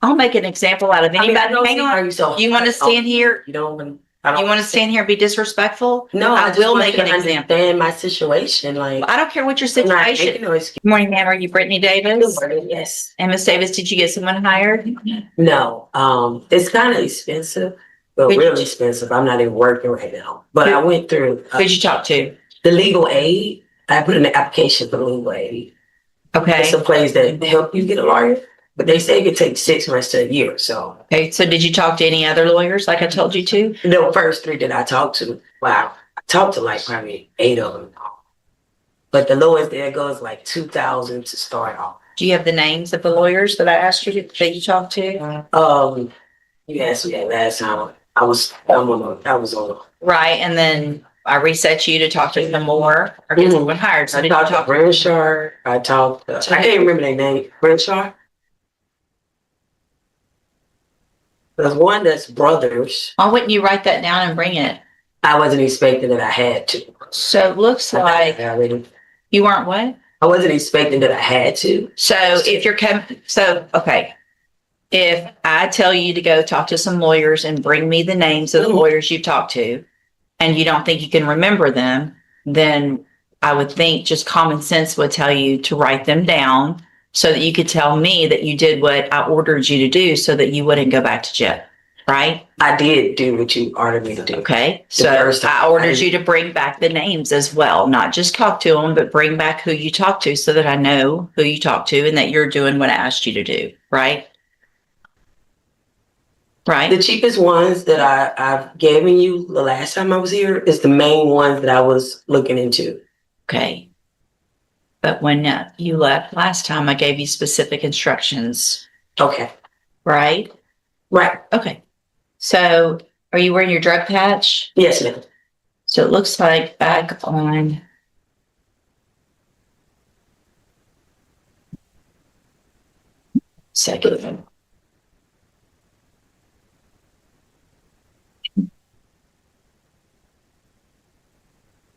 I'll make an example out of anybody. Hang on. You want to stand here? You don't. You want to stand here and be disrespectful? No, I will make an example. Understand my situation. Like, I don't care what your situation. No excuse. Good morning, ma'am. Are you Brittany Davis? Good morning, yes. And Miss Davis, did you get someone hired? No. It's kind of expensive, but really expensive. I'm not even working right now. But I went through. Who'd you talk to? The legal aid. I put in an application for legal aid. Okay. It's a place that help you get a lawyer, but they say it could take 6 months to a year. So. Okay. So did you talk to any other lawyers like I told you to? The first 3 that I talked to, wow, I talked to like probably 8 of them. But the lowest there goes like 2,000 to start off. Do you have the names of the lawyers that I asked you that you talked to? You asked me that last time. I was on. Right, and then I reset you to talk to them more or get someone hired. So I talked to Brenshaw. I can't remember their name. Brenshaw. There's one that's brothers. Why wouldn't you write that down and bring it? I wasn't expecting that I had to. So it looks like you weren't what? I wasn't expecting that I had to. So if you're okay. If I tell you to go talk to some lawyers and bring me the names of the lawyers you've talked to, and you don't think you can remember them, then I would think just common sense would tell you to write them down so that you could tell me that you did what I ordered you to do so that you wouldn't go back to jail, right? I did do what you ordered me to do. Okay, so I ordered you to bring back the names as well, not just talk to them, but bring back who you talked to so that I know who you talked to and that you're doing what I asked you to do, right? Right. The cheapest ones that I've given you the last time I was here is the main ones that I was looking into. Okay. But when you left last time, I gave you specific instructions. Okay. Right? Right. Okay. So are you wearing your drug patch? Yes, ma'am. So it looks like back on second.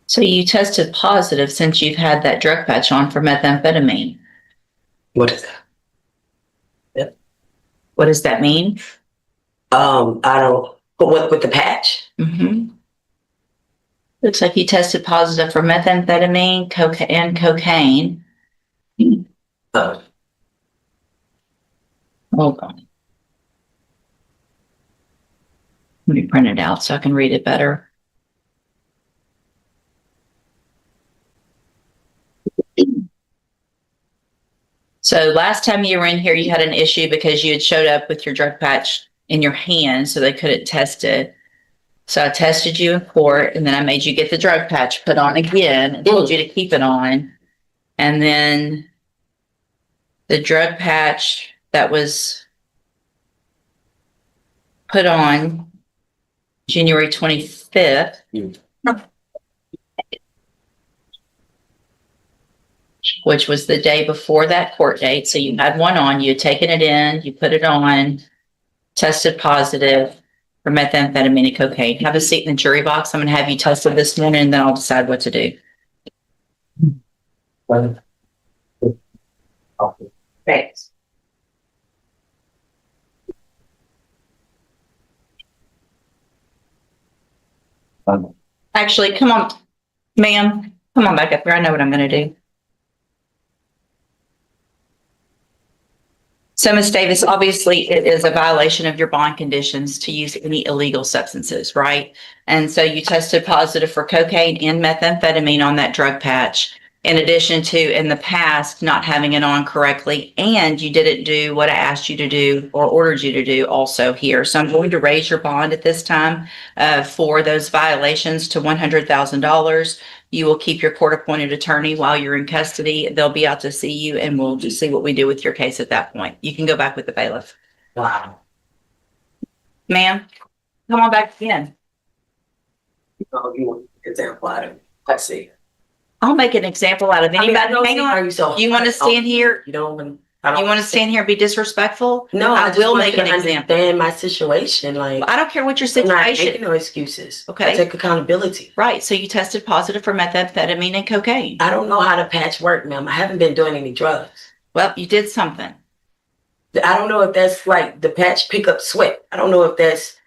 So you tested positive since you've had that drug patch on for methamphetamine. What is that? Yep. What does that mean? I don't. But with the patch? Mm-hmm. Looks like you tested positive for methamphetamine, cocaine. Hold on. Let me print it out so I can read it better. So last time you were in here, you had an issue because you had showed up with your drug patch in your hand, so they couldn't test it. So I tested you in court, and then I made you get the drug patch put on again and told you to keep it on. And then the drug patch that was put on January 25th. Which was the day before that court date. So you had one on, you had taken it in, you put it on, tested positive for methamphetamine and cocaine. Have a seat in the jury box. I'm going to have you tested this morning, and then I'll decide what to do. Thanks. Actually, come on, ma'am. Come on back up here. I know what I'm going to do. So, Ms. Davis, obviously it is a violation of your bond conditions to use any illegal substances, right? And so you tested positive for cocaine and methamphetamine on that drug patch, in addition to in the past not having it on correctly, and you didn't do what I asked you to do or ordered you to do also here. So I'm going to raise your bond at this time for those violations to $100,000. You will keep your court-appointed attorney while you're in custody. They'll be out to see you, and we'll just see what we do with your case at that point. You can go back with the bailiff. Wow. Ma'am, come on back again. Oh, you want an example out of it? Let's see. I'll make an example out of anybody. Hang on. You want to stand here? You don't. You want to stand here and be disrespectful? No, I will make an example. Understand my situation. Like, I don't care what your I'm not situation. making no excuses. Okay. I take accountability. Right. So you tested positive for methamphetamine and cocaine. I don't know how the patch work, ma'am. I haven't been doing any drugs. Well, you did something. I don't know if that's like the patch pickup sweat. I don't know if that's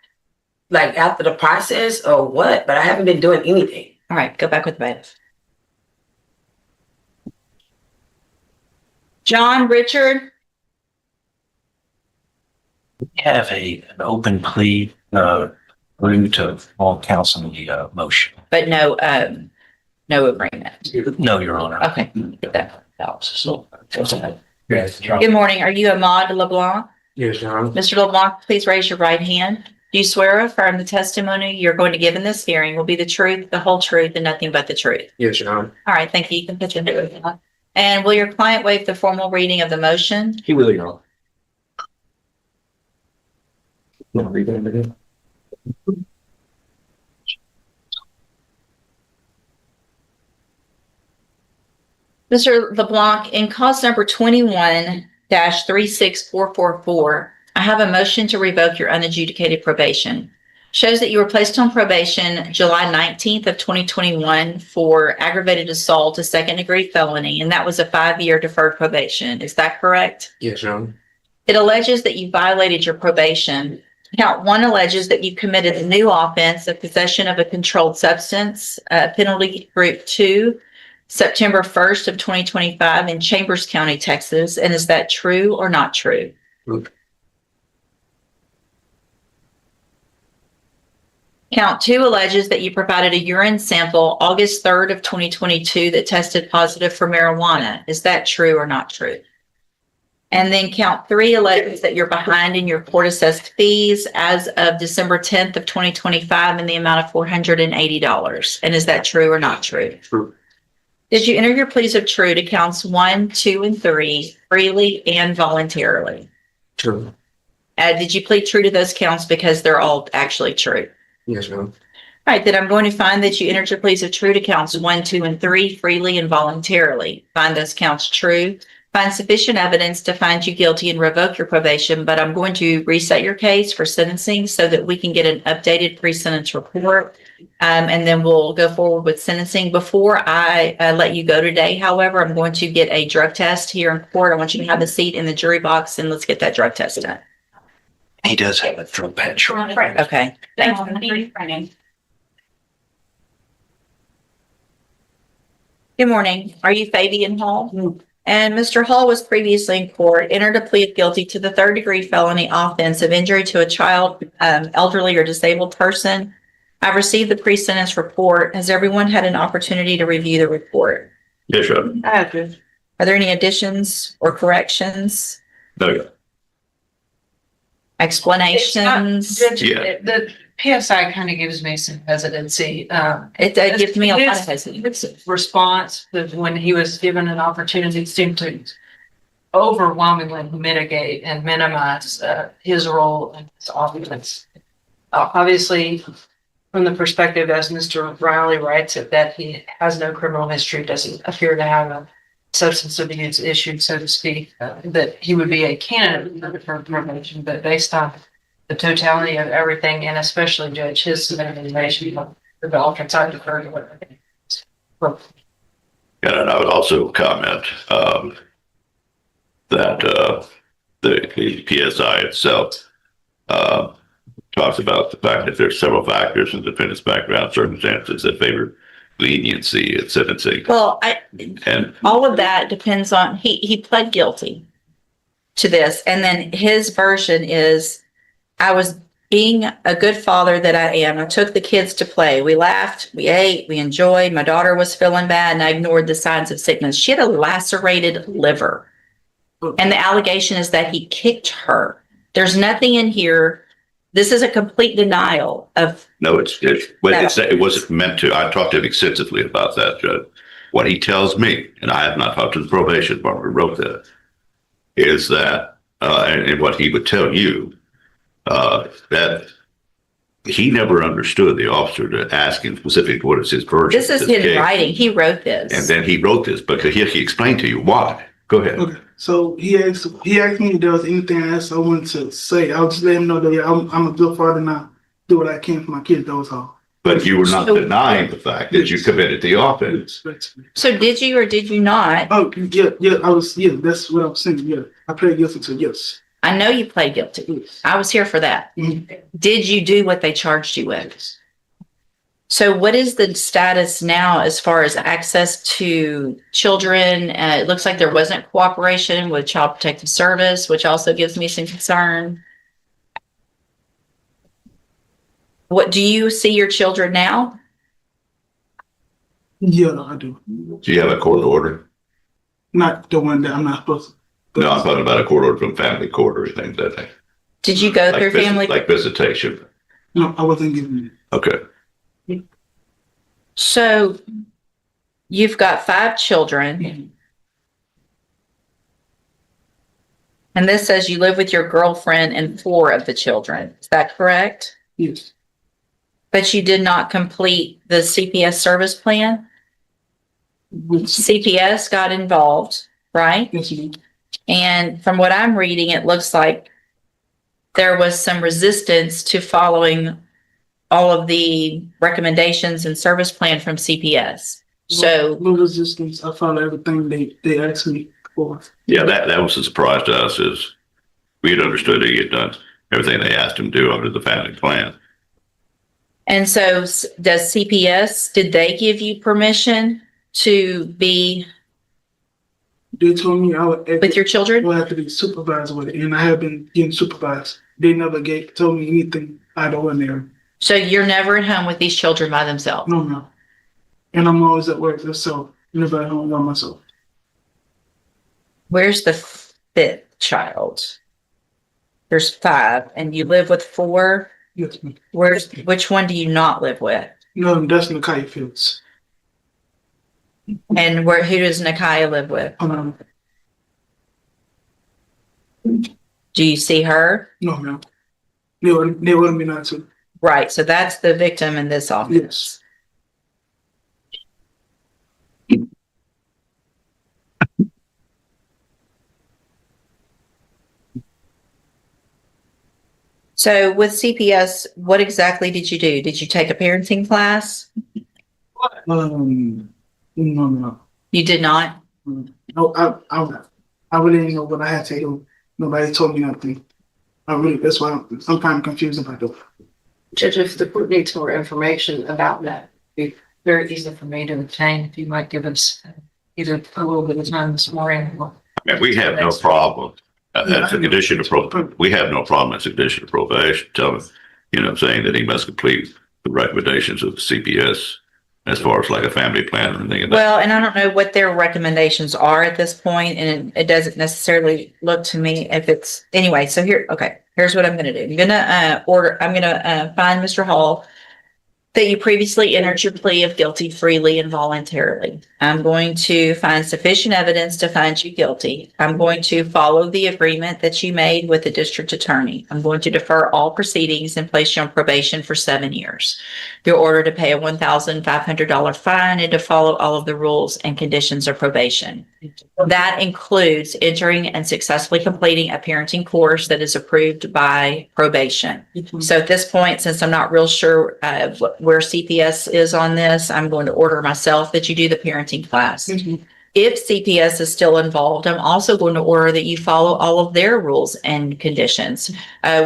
like after the process or what, but I haven't been doing anything. All right, go back with the bailiff. John, Richard, We have an open plea, through to all counsel in the motion. but no agreement. No, Your Honor. Okay, get that. Yes. Good morning. Are you Ahmad LeBlanc? Yes, Your Honor. Mr. LeBlanc, please raise your right hand. Do you swear or affirm the testimony you're going to give in this hearing will be the truth, the whole truth, and nothing but the truth? Yes, Your Honor. All right, thank you. You can put your hand up. And will your client waive the formal reading of the motion? He will, Your Honor. You want to read it again? Mr. LeBlanc, in cause number 21-36444, I have a motion to revoke your unadjudicated probation. Shows that you were placed on probation July 19th of 2021 for aggravated assault, a second-degree felony, and that was a 5-year deferred probation. Is that correct? Yes, Your Honor. It alleges that you violated your probation. Count 1 alleges that you committed a new offense of possession of a controlled substance, penalty group 2, September 1st of 2025 in Chambers County, Texas. And is that true or not true? True. Count 2 alleges that you provided a urine sample August 3rd of 2022 that tested positive for marijuana. Is that true or not true? And then count 3 alleges that you're behind in your court assessed fees as of December 10th of 2025 in the amount of $480. And is that true or not true? True. Did you enter your pleas of true to counts 1, 2, and 3 freely and voluntarily? True. Did you plead true to those counts because they're all actually true? Yes, Your Honor. All right, then I'm going to find that you entered your pleas of true to counts 1, 2, and 3 freely and voluntarily. Find those counts true. Find sufficient evidence to find you guilty and revoke your probation, but I'm going to reset your case for sentencing so that we can get an updated pre-sentence report, and then we'll go forward with sentencing. Before I let you go today, however, I'm going to get a drug test here in court. I want you to have a seat in the jury box, and let's get that drug test done. He does have a drug patch. Okay. Thanks. Good morning. Are you Fabian Hall? And Mr. Hall was previously in court, entered a plea of guilty to the 3rd-degree felony offense of injury to a child, elderly, or disabled person. I've received the pre-sentence report. Has everyone had an opportunity to review the report? Yes, Your Honor. I have. Are there any additions or corrections? No, Your Honor. Explanations? Yeah. The PSI kind of gives me some hesitancy. It gives me a lot of hesitancy. His response when he was given an opportunity seemed to overwhelmingly mitigate and minimize his role in his offense. Obviously, from the perspective, as Mr. Riley writes it, that he has no criminal history, doesn't appear to have a substance abuse issue, so to speak, that he would be a candidate for promotion, but based on the totality of everything, and especially Judge, his recommendation of the Beltrans, I defer to what. And I would also comment that the PSI itself talks about the fact that there's several factors in the defendant's background circumstances that favor leniency at sentencing. Well, And all of that depends on, he pled guilty to this. And then his version is, I was being a good father that I am. I took the kids to play. We laughed, we ate, we enjoyed. My daughter was feeling bad and I ignored the signs of sickness. She had a lacerated liver. And the allegation is that he kicked her. There's nothing in here. This is a complete denial of. no, it wasn't meant to. I talked to him extensively about that, Judge. What he tells me, and I have not talked to the probation department who wrote that, is that, and what he would tell you, that he never understood the officer to ask him specifically what is his version. This is his writing. He wrote this. And then he wrote this because he explained to you why. Go ahead. Okay, so he asked me if there was anything else I wanted to say. I'll just let him know that yeah, I'm a good father and I do what I can for my kids. That was all. But you were not denying the fact that you committed the offense. So did you or did you not? Oh yeah, I was. Yeah, that's what I was saying. Yeah, I plead guilty to yes. I know you pled guilty. I was here for that. Mhm. Did you do what they charged you with? So what is the status now as far as access to children? It looks like there wasn't cooperation with Child Protective Service, which also gives me some concern. What do you see your children now? Yeah, I do. Do you have a court order? Not the one that I'm not supposed to. No, I'm talking about a court order from family court or anything that day. Did you go Like through family? like visitation. No, I wasn't given it. Okay. So you've got 5 children. And this says you live with your girlfriend and 4 of the children. Is that correct? Yes. But you did not complete the CPS service plan? Which, CPS got involved, right? yes, ma'am. And from what I'm reading, it looks like there was some resistance to following all of the recommendations and service plan from CPS. So, No resistance. I followed everything they asked me for. Yeah, that was a surprise to us is we had understood he had done everything they asked him to do under the family plan. and so does CPS, did they give you permission to be They told me I would with your children? have to be supervised with it, and I have been getting supervised. They never told me anything out of ordinary. So you're never at home with these children by themselves? No, no. And I'm always at work, so never at home by myself. Where's the 5th child? There's 5 and you live with 4? Yes, ma'am. Which one do you not live with? No, that's Nakai Fields. And who does Nakaya live with? Do you see her? No, ma'am. They wanted me not to. Right, so that's the victim in this office. Yes. So with CPS, what exactly did you do? Did you take a parenting class? No, no. You did not? No, I really didn't know what I had to do. Nobody told me nothing. That's why I'm kind of confused about it. Judge, if the court needs more information about that, it'd be very easy for me to obtain. If you might give us either a little bit of time this morning. Or And we have no problem. As a condition of we have no problem as a condition of probation, telling, saying that he must complete the recommendations of the CPS as far as like a family plan or anything. Well, and I don't know what their recommendations are at this point, and it doesn't necessarily look to me if it's, anyway, so here's what I'm gonna do. I'm gonna find Mr. Hall that you previously entered your plea of guilty freely and voluntarily. I'm going to find sufficient evidence to find you guilty. I'm going to follow the agreement that you made with the district attorney. I'm going to defer all proceedings and place you on probation for 7 years. You're ordered to pay a $1,500 fine and to follow all of the rules and conditions of probation. That includes entering and successfully completing a parenting course that is approved by probation. So at this point, since I'm not real sure where CPS is on this, I'm going to order myself that you do the parenting class. If CPS is still involved, I'm also going to order that you follow all of their rules and conditions,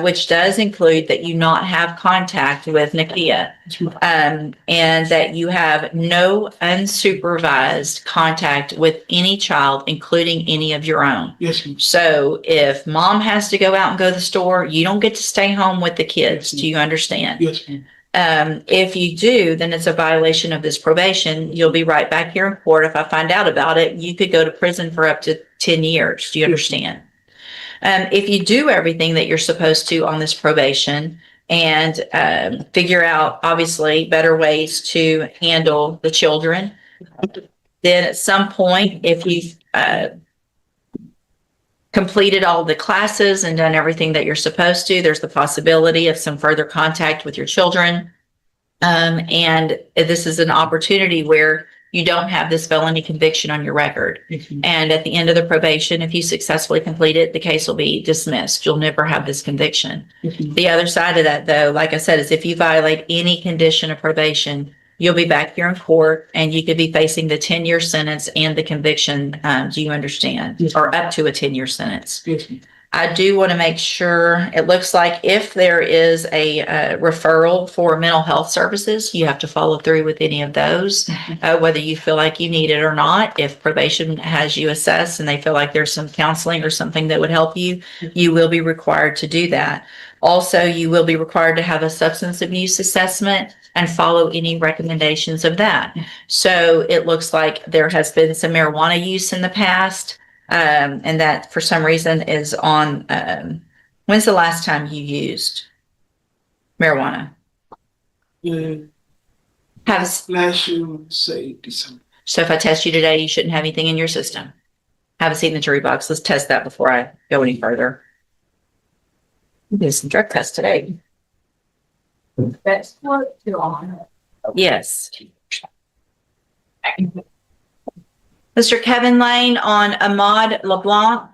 which does include that you not have contact with Nakia, and that you have no unsupervised contact with any child, including any of your own. Yes, ma'am. So if mom has to go out and go to the store, you don't get to stay home with the kids. Do you understand? Yes, ma'am. If you do, then it's a violation of this probation. You'll be right back here in court. If I find out about it, you could go to prison for up to 10 years. Do you understand? If you do everything that you're supposed to on this probation and figure out, obviously, better ways to handle the children, then at some point, if you've completed all the classes and done everything that you're supposed to, there's the possibility of some further contact with your children. And this is an opportunity where you don't have this felony conviction on your record. And at the end of the probation, if you successfully complete it, the case will be dismissed. You'll never have this conviction. The other side of that, though, like I said, is if you violate any condition of probation, you'll be back here in court and you could be facing the 10-year sentence and the conviction. Do you understand? Yes. Or up to a 10-year sentence. Yes, ma'am. I do want to make sure, it looks like if there is a referral for mental health services, you have to follow through with any of those, whether you feel like you need it or not. If probation has you assessed and they feel like there's some counseling or something that would help you, you will be required to do that. Also, you will be required to have a substance abuse assessment and follow any recommendations of that. So it looks like there has been some marijuana use in the past. And that for some reason is on, when's the last time you used marijuana? Yeah, Have, last year, say December. so if I test you today, you shouldn't have anything in your system. Have a seat in the jury box. Let's test that before I go any further. Do some drug tests today. That's what you're on. Yes. Mr. Kevin Lane on Ahmad LeBlanc.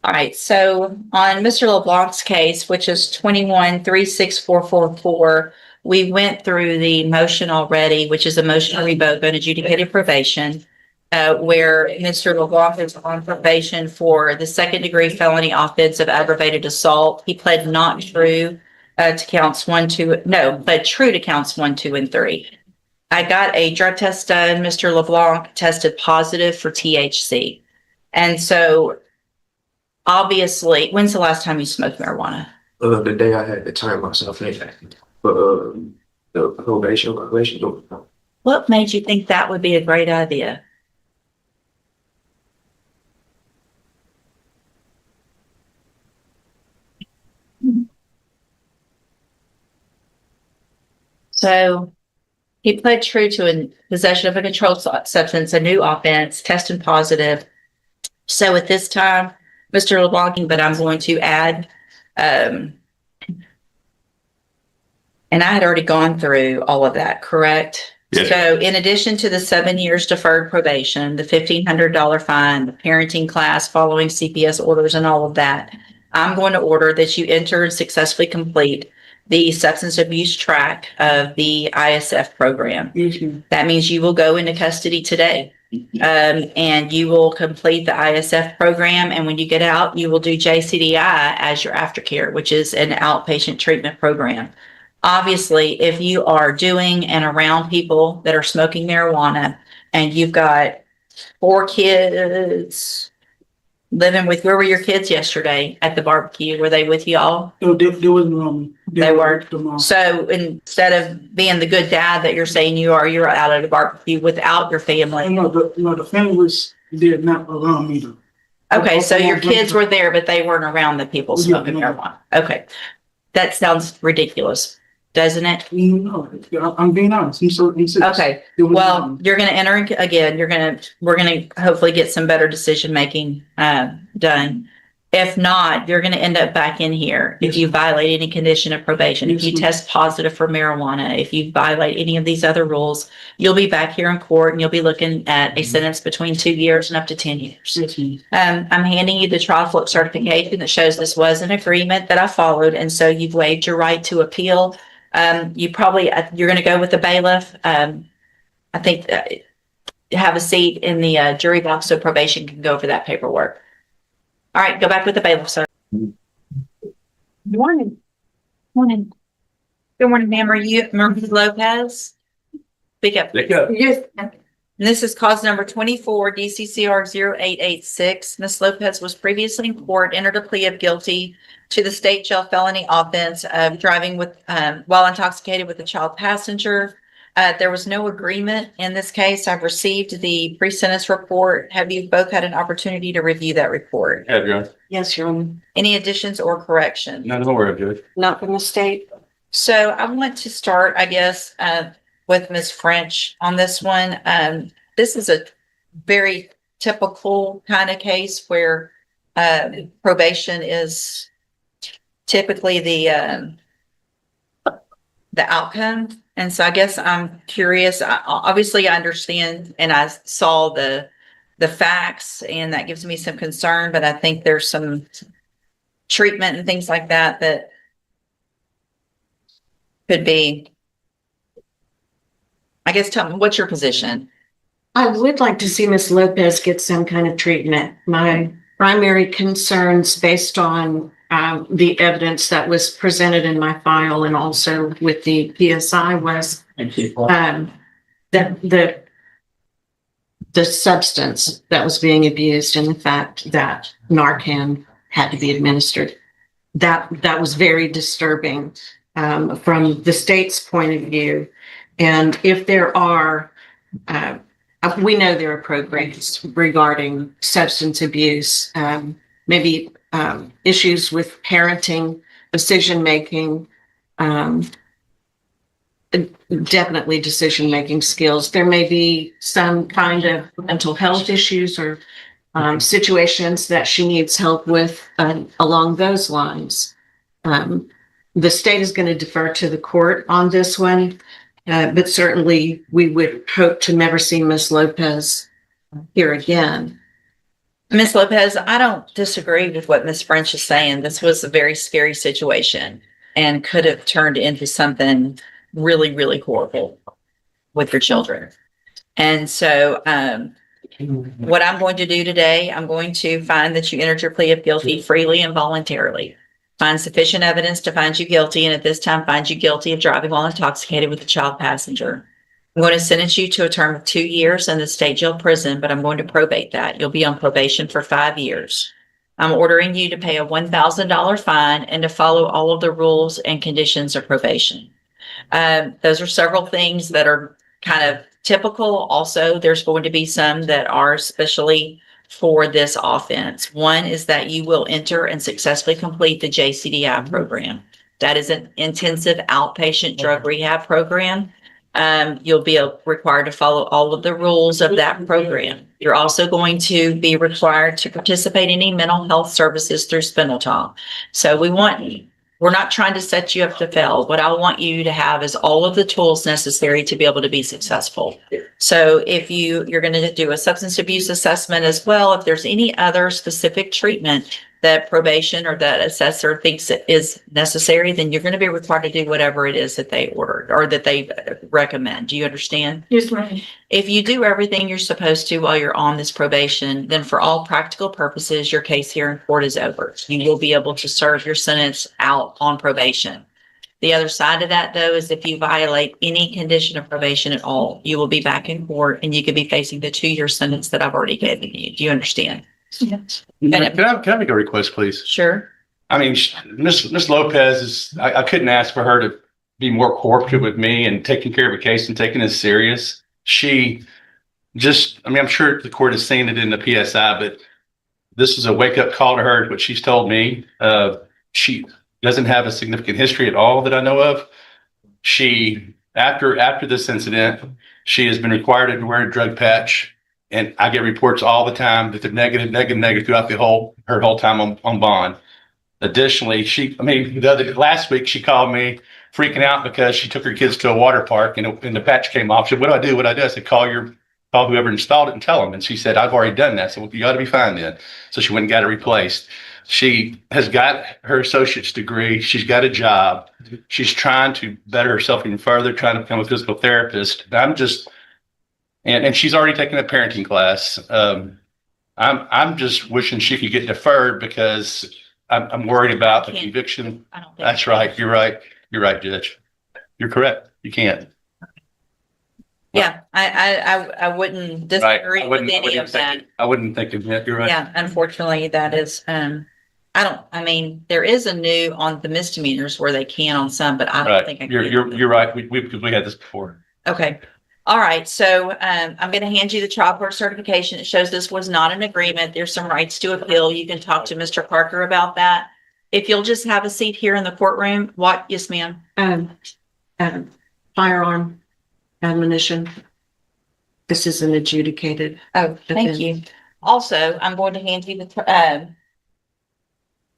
All right, so on Mr. LeBlanc's case, which is 21-36444, we went through the motion already, which is a motion to revoke unadjudicated probation, where Mr. LeBlanc is on probation for the second-degree felony offense of aggravated assault. He pled not true to counts 1, 2, no, pled true to counts 1, 2, and 3. I got a drug test done. Mr. LeBlanc tested positive for THC. And so obviously, when's the last time you smoked marijuana? The day I had to turn myself in for the probation. What made you think that would be a great idea? So he pled true to a possession of a controlled substance, a new offense, tested positive. So at this time, Mr. LeBlanc, but I'm going to add, and I had already gone through all of that, correct? Yes. So in addition to the 7 years deferred probation, the $1,500 fine, the parenting class following CPS orders and all of that, I'm going to order that you enter and successfully complete the substance abuse track of the ISF program. Yes, ma'am. That means you will go into custody today. And you will complete the ISF program. And when you get out, you will do JCDI as your aftercare, which is an outpatient treatment program. Obviously, if you are doing and around people that are smoking marijuana and you've got 4 kids living with, where were your kids yesterday at the barbecue? Were they with you all? No, they wasn't on me. They were. The mom. So instead of being the good dad that you're saying you are, you're out at a barbecue without your family. No, the family was there, not around me though. Okay, so your kids were there, but they weren't around the people smoking marijuana. Okay. That sounds ridiculous, doesn't it? No, I'm being honest. I'm serious. Okay, They wasn't well, on me. you're gonna enter again, we're gonna hopefully get some better decision making done. If not, you're gonna end up back in here if you violate any condition of probation, if you Yes, ma'am. test positive for marijuana, if you violate any of these other rules, you'll be back here in court and you'll be looking at a sentence between 2 years and up to 10 years. Yes, ma'am. I'm handing you the trial flip certification that shows this was an agreement that I followed, and so you've waived your right to appeal. You're going to go with the bailiff. I think have a seat in the jury box so probation can go over that paperwork. All right, go back with the bailiff, sir. Morning. Morning. Good morning, ma'am. Are you Murphy Lopez? Speak up. Yes. And this is cause number 24 DCCR 0886. Ms. Lopez was previously in court, entered a plea of guilty to the state jail felony offense of driving with while intoxicated with a child passenger. There was no agreement in this case. I've received the pre-sentence report. Have you both had an opportunity to review that report? Have you? Yes, Your Honor. Any additions or corrections? None of them were Judge. Not from the state. So I want to start, I guess, with Ms. French on this one. This is a very typical kind of case where probation is typically the the outcome. And so I guess I'm curious, obviously I understand and I saw the facts and that gives me some concern, but I think there's some treatment and things like that that could be, I guess, tell me, what's your position? I would like to see Ms. Lopez get some kind of treatment. My primary concerns based on the evidence that was presented in my file and also with the PSI was that the substance that was being abused and the fact that Narcan had to be administered. That was very disturbing from the state's point of view. And if there are, we know there are programs regarding substance abuse, maybe issues with parenting, decision-making, definitely decision-making skills. There may be some kind of mental health issues or situations that she needs help with along those lines. The state is going to defer to the court on this one, but certainly we would hope to never see Ms. Lopez here again. Ms. Lopez, I don't disagree with what Ms. French is saying. This was a very scary situation and could have turned into something really, really horrible with your children. And so what I'm going to do today, I'm going to find that you entered your plea of guilty freely and voluntarily. Find sufficient evidence to find you guilty, and at this time find you guilty of driving while intoxicated with a child passenger. I'm going to sentence you to a term of 2 years in the state jail prison, but I'm going to probate that. You'll be on probation for 5 years. I'm ordering you to pay a $1,000 fine and to follow all of the rules and conditions of probation. Those are several things that are kind of typical. Also, there's going to be some that are especially for this offense. One is that you will enter and successfully complete the JCDI program. That is an intensive outpatient drug rehab program. You'll be required to follow all of the rules of that program. You're also going to be required to participate in any mental health services through Spindletop. So we're not trying to set you up to fail. What I want you to have is all of the tools necessary to be able to be successful. So if you're going to do a substance abuse assessment as well, if there's any other specific treatment that probation or that assessor thinks is necessary, then you're going to be required to do whatever it is that they ordered or that they recommend. Do you understand? Yes, ma'am. If you do everything you're supposed to while you're on this probation, then for all practical purposes, your case here in court is over. You will be able to serve your sentence out on probation. The other side of that, though, is if you violate any condition of probation at all, you will be back in court and you could be facing the 2-year sentence that I've already given you. Do you understand? Yes. Can I make a request, please? Sure. I mean, Miss Lopez is, I couldn't ask for her to be more cooperative with me and taking care of a case and taking it serious. She just, I mean, I'm sure the court has seen it in the PSI, but this is a wake up call to her, what she's told me. She doesn't have a significant history at all that I know of. She, after this incident, she has been required to wear a drug patch. And I get reports all the time that they're negative throughout her whole time on bond. Additionally, last week she called me freaking out because she took her kids to a water park and the patch came off. She said, what do I do? I said, call whoever installed it and tell them. And she said, I've already done that. So well, you ought to be fine then. So she went and got it replaced. She has got her associate's degree. She's got a job. She's trying to better herself even further, trying to become a physical therapist. And she's already taken a parenting class. I'm just wishing she could get deferred because I'm worried about the conviction. I don't think That's right. You're right. You're right, Judge. You're correct. You can't. Yeah, I wouldn't disagree with any of that. I wouldn't think of that. You're right. Yeah, unfortunately, that is, there is a new on the misdemeanors where they can on some, but I don't think I can. You're right. We had this before. Okay. All right. So I'm going to hand you the trial court certification. It shows this was not an agreement. There's some rights to appeal. You can talk to Mr. Parker about that. If you'll just have a seat here in the courtroom. What? Yes, ma'am. Firearm admonition. This is an adjudicated. Oh, thank you. Also, I'm going to hand you the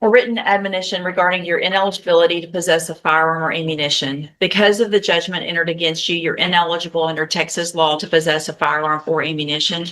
A written admonition regarding your ineligibility to possess a firearm or ammunition. Because of the judgment entered against you, you're ineligible under Texas law to possess a firearm or ammunition.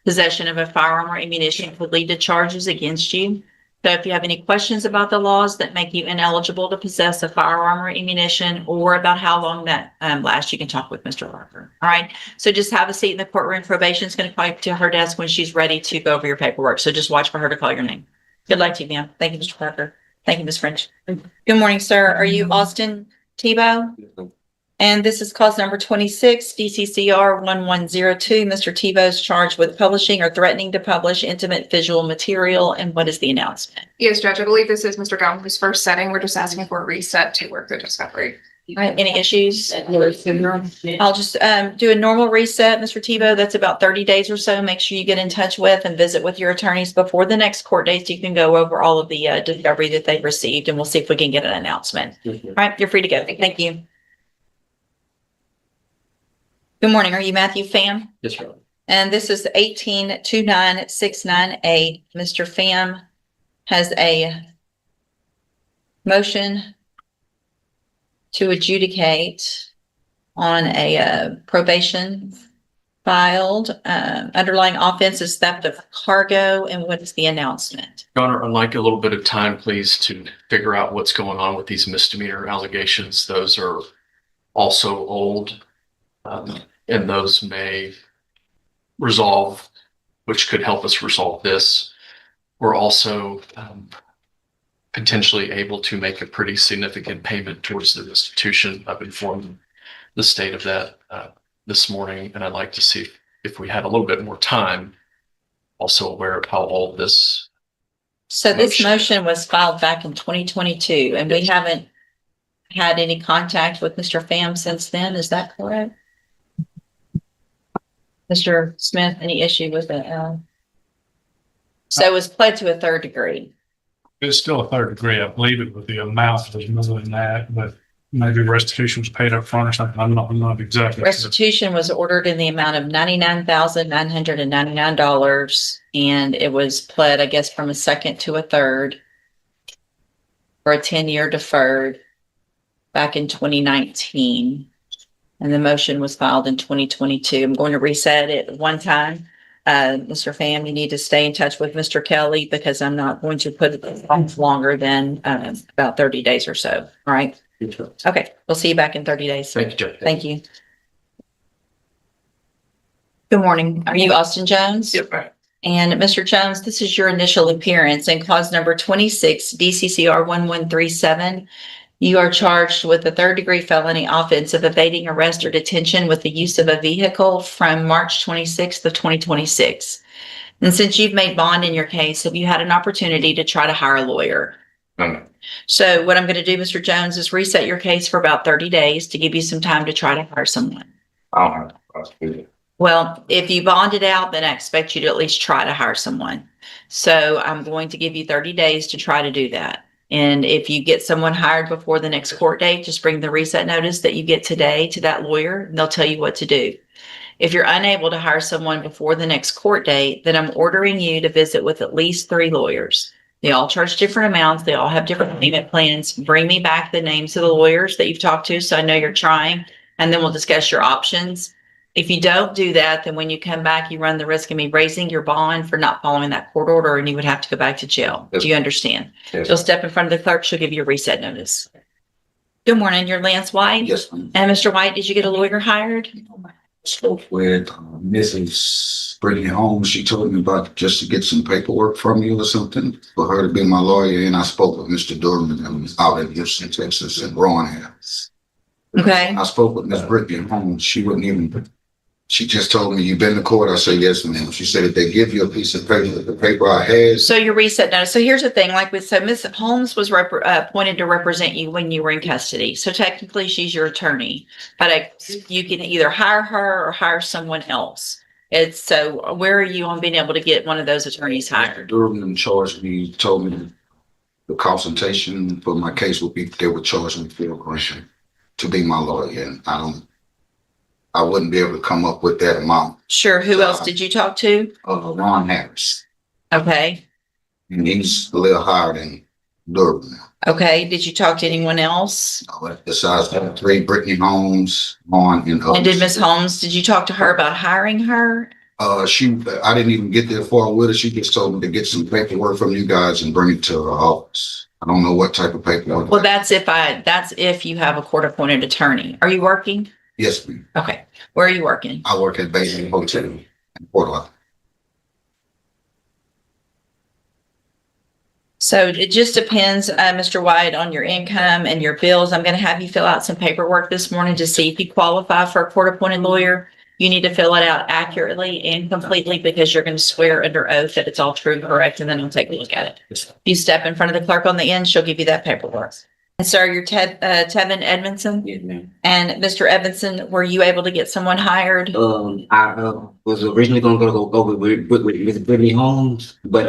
Possession of a firearm or ammunition could lead to charges against you. So if you have any questions about the laws that make you ineligible to possess a firearm or ammunition, or about how long that lasts, you can talk with Mr. Parker. All right. So just have a seat in the courtroom. Probation is going to call you to her desk when she's ready to go over your paperwork. So just watch for her to call your name. Good luck to you, ma'am. Thank you, Mr. Parker. Thank you, Ms. French. Good morning, sir. Are you Austin Tebow? And this is cause number 26, DCCR 1102. Mr. Tebow is charged with publishing or threatening to publish intimate visual material. And what is the announcement? Yes, Judge, I believe this is Mr. Gomez's first setting. We're just asking for a reset to work the discovery. All right, any issues? I'll just do a normal reset, Mr. Tebow. That's about 30 days or so. Make sure you get in touch with and visit with your attorneys before the next court date so you can go over all of the discovery that they've received, and we'll see if we can get an announcement. All right, you're free to go. Thank you. Good morning. Are you Matthew Pham? Yes, ma'am. And this is 18-29698. Mr. Pham has a motion to adjudicate on a probation filed. Underlying offense is theft of cargo. And what is the announcement? Your Honor, I'd like a little bit of time, please, to figure out what's going on with these misdemeanor allegations. Those are also old, and those may resolve, which could help us resolve this. We're also potentially able to make a pretty significant payment towards the restitution. I've informed the state of that this morning, and I'd like to see if we had a little bit more time, also aware of how old this. So this motion was filed back in 2022, and we haven't had any contact with Mr. Pham since then. Is that correct? Mr. Smith, any issue with it? So it was pled to a third degree. It's still a third degree. I believe it was the amount was more than that, but maybe restitution was paid up front or something. I'm not exactly sure. Restitution was ordered in the amount of $99,999, and it was pled, I guess, from a second to a third for a 10-year deferred back in 2019. And the motion was filed in 2022. I'm going to reset it one time. Mr. Pham, you need to stay in touch with Mr. Kelly because I'm not going to put it on longer than about 30 days or so. All right. Okay. We'll see you back in 30 days. Thank you, Judge. Thank you. Good morning. Are you Austin Jones? Yep, ma'am. And Mr. Jones, this is your initial appearance in cause number 26, DCCR 1137. You are charged with a third degree felony offense of evading arrest or detention with the use of a vehicle from March 26th of 2026. And since you've made bond in your case, have you had an opportunity to try to hire a lawyer? So what I'm going to do, Mr. Jones, is reset your case for about 30 days to give you some time to try to hire someone. Well, if you bonded out, then I expect you to at least try to hire someone. So I'm going to give you 30 days to try to do that. And if you get someone hired before the next court date, just bring the reset notice that you get today to that lawyer, and they'll tell you what to do. If you're unable to hire someone before the next court date, then I'm ordering you to visit with at least 3 lawyers. They all charge different amounts. They all have different payment plans. Bring me back the names of the lawyers that you've talked to so I know you're trying, and then we'll discuss your options. If you don't do that, then when you come back, you run the risk of me raising your bond for not following that court order, and you would have to go back to jail. Yes. Do you understand? Yes. You'll step in front of the clerk. She'll give you a reset notice. Good morning. You're Lance White? Yes, ma'am. And Mr. White, did you get a lawyer hired? Spoke with Mrs. Brittany Holmes. She told me about just to get some paperwork from you or something for her to be my lawyer. And I spoke with Mr. Durham out in Houston, Texas, and Rowan House. Okay. I spoke with Miss Brittany Holmes. She wouldn't even. She just told me, "You've been to court?" I said, "Yes, ma'am." She said, "If they give you a piece of paper, the paper I had." So your reset notice. So here's the thing, so Ms. Holmes was appointed to represent you when you were in custody. So technically she's your attorney, but you can either hire her or hire someone else. So where are you on being able to get one of those attorneys hired? Durham charged me, told me the consultation for my case would be, they would charge me for a grant to be my lawyer. And I wouldn't be able to come up with that amount. Sure. Who else did you talk to? Ron Harris. Okay. And he's a little higher than Durban. Okay, did you talk to anyone else? Besides the 3, Brittany Holmes, on and And did others. Ms. Holmes, did you talk to her about hiring her? I didn't even get there far with her. She just told me to get some paperwork from you guys and bring it to her office. I don't know what type of paperwork. Well, that's if you have a court appointed attorney. Are you working? Yes, ma'am. Okay, where are you working? I work at Basin Hotel in Portland. So it just depends, Mr. White, on your income and your bills. I'm going to have you fill out some paperwork this morning to see if you qualify for a court-appointed lawyer. You need to fill it out accurately and completely because you're going to swear under oath that it's all true and correct, and then I'll take a look at it. If you step in front of the clerk on the end, she'll give you that paperwork. And sir, you're Tevin Edmondson? Yes, ma'am. And Mr. Edmondson, were you able to get someone hired? I was originally gonna go with Miss Brittany Holmes, but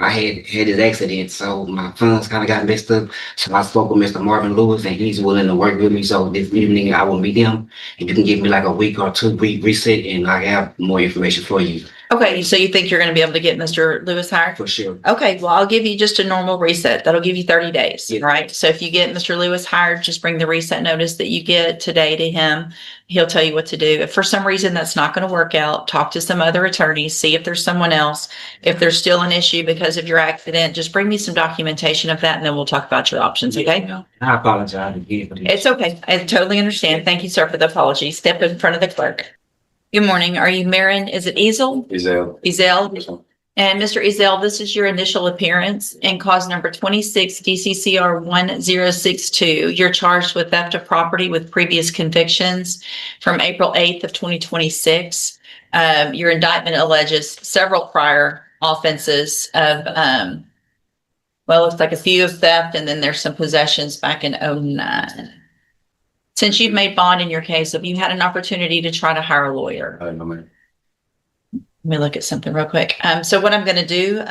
I had this accident, so my funds kind of got messed up. So I spoke with Mr. Marvin Lewis, and he's willing to work with me. So this evening I will meet him, and you can give me like a week or 2 week reset, and I have more information for you Okay, so you think you're going to be able to get Mr. Lewis hired? for sure. Okay, well, I'll give you just a normal reset. That'll give you 30 days, Yeah. right? So if you get Mr. Lewis hired, just bring the reset notice that you get today to him. He'll tell you what to do. If for some reason that's not going to work out, talk to some other attorneys, see if there's someone else. If there's still an issue because of your accident, just bring me some documentation of that and then we'll talk about your options, okay? I apologize again for this. It's okay. I totally understand. Thank you, sir, for the apology. Step in front of the clerk. Good morning. Are you Marin? Is it Ezel? Ezel? And Mr. Ezel, this is your initial appearance in cause number 26 DCCR 1062. You're charged with theft of property with previous convictions from April 8th of 2026. Your indictment alleges several prior offenses of, well, it looks like a few of theft, and then there's some possessions back in 2009. Since you've made bond in your case, have you had an opportunity to try to hire a lawyer? No, ma'am. Let me look at something real quick. So what I'm going to do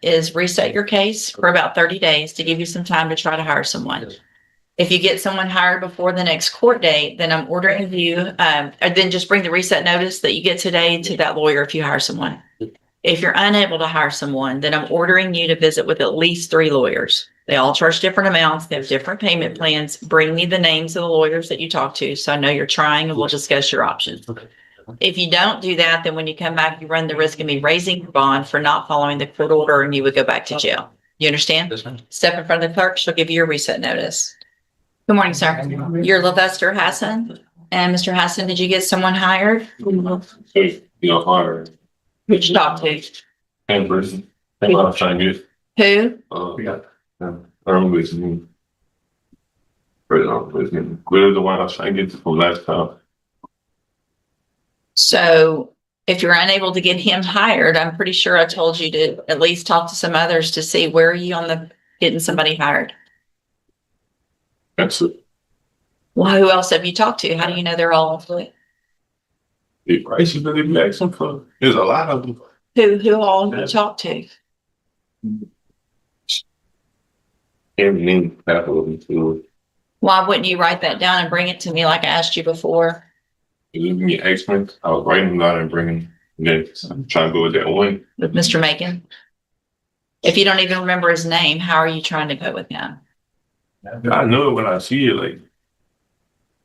is reset your case for about 30 days to give you some time to try to hire someone. Yes. If you get someone hired before the next court date, then I'm ordering you, and then just bring the reset notice that you get today to that lawyer if you hire someone. If you're unable to hire someone, then I'm ordering you to visit with at least 3 lawyers. They all charge different amounts. They have different payment plans. Bring me the names of the lawyers that you talk to so I know you're trying, and we'll discuss your options. Okay. If you don't do that, then when you come back, you run the risk of me raising your bond for not following the court order, and you would go back to jail. You understand? Yes, ma'am. Step in front of the clerk. She'll give you your reset notice. Good morning, sir. You're Levester Hassan. And Mr. Hassan, did you get someone hired? Hard. Who'd you talk to? And person. Think I'm trying to get, Who? I remember his name. But we're the one I was trying to get from last time. So if you're unable to get him hired, I'm pretty sure I told you to at least talk to some others to see where are you on the getting somebody hired. That's it. Well, who else have you talked to? How do you know they're all employed? The prices that they asking for. There's a lot of them. Who all have you talked to? Can't name half of them too. Why wouldn't you write that down and bring it to me like I asked you before? You give me excellent. I was writing them down and bringing them. Then I'm trying to go with that one. With Mr. Macon? If you don't even remember his name, how are you trying to go with him? I know it when I see it.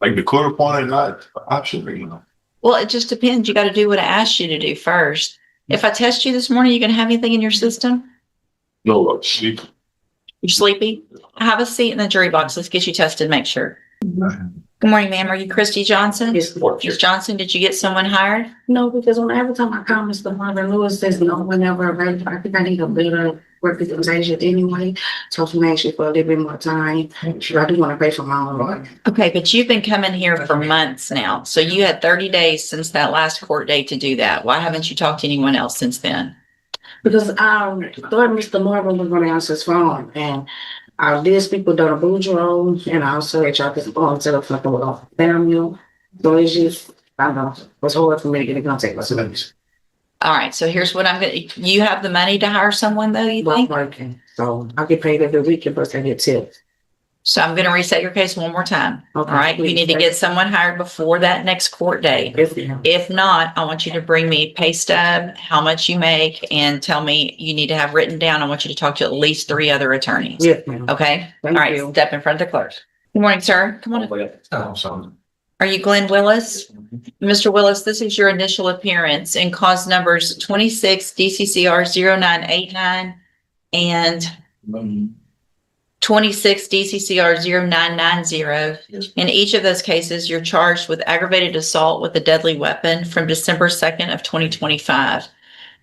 Like the court appointed, not option. You know. Well, it just depends. You got to do what I asked you to do first. If I test you this morning, you going to have anything in your system? No, I'm sleeping. You're sleepy? Have a seat in the jury box. Let's get you tested, make sure. Good morning, ma'am. Are you Christy Johnson? Yes. Ms. Johnson, did you get someone hired? No, because every time I call Mr. Marvin Lewis says no, whenever available. I think I need a better representation anyway. So if you actually for a little bit more time, I do want to pay for my own lawyer. Okay, but you've been coming here for months now. So you had 30 days since that last court date to do that. Why haven't you talked to anyone else since then? Because I thought Mr. Marvin was going to answer his phone, and I did speak with Donna Boudreaux, and I also had tried to set up something with Samuel. So it's just, I don't know, it was hard for me to get in contact with somebody. All right, so here's what I'm gonna, you have the money to hire someone though, you I'm think? working, so I get paid every week, and plus I get tips. So I'm going to reset your case one more time. All Okay. right. You need to get someone hired before that next court date. Yes, ma'am. If not, I want you to bring me pay stub, how much you make, and tell me you need to have written down. I want you to talk to at least 3 other attorneys. Yes, ma'am. Okay. Thank All right. you. Step in front of the clerk. Good morning, sir. Come on. Oh, sorry. Are you Glenn Willis? Mr. Willis, this is your initial appearance and cause numbers 26 DCCR 0989 and 26 DCCR 0990. In each of those cases, you're charged with aggravated assault with a deadly weapon from December 2nd of 2025.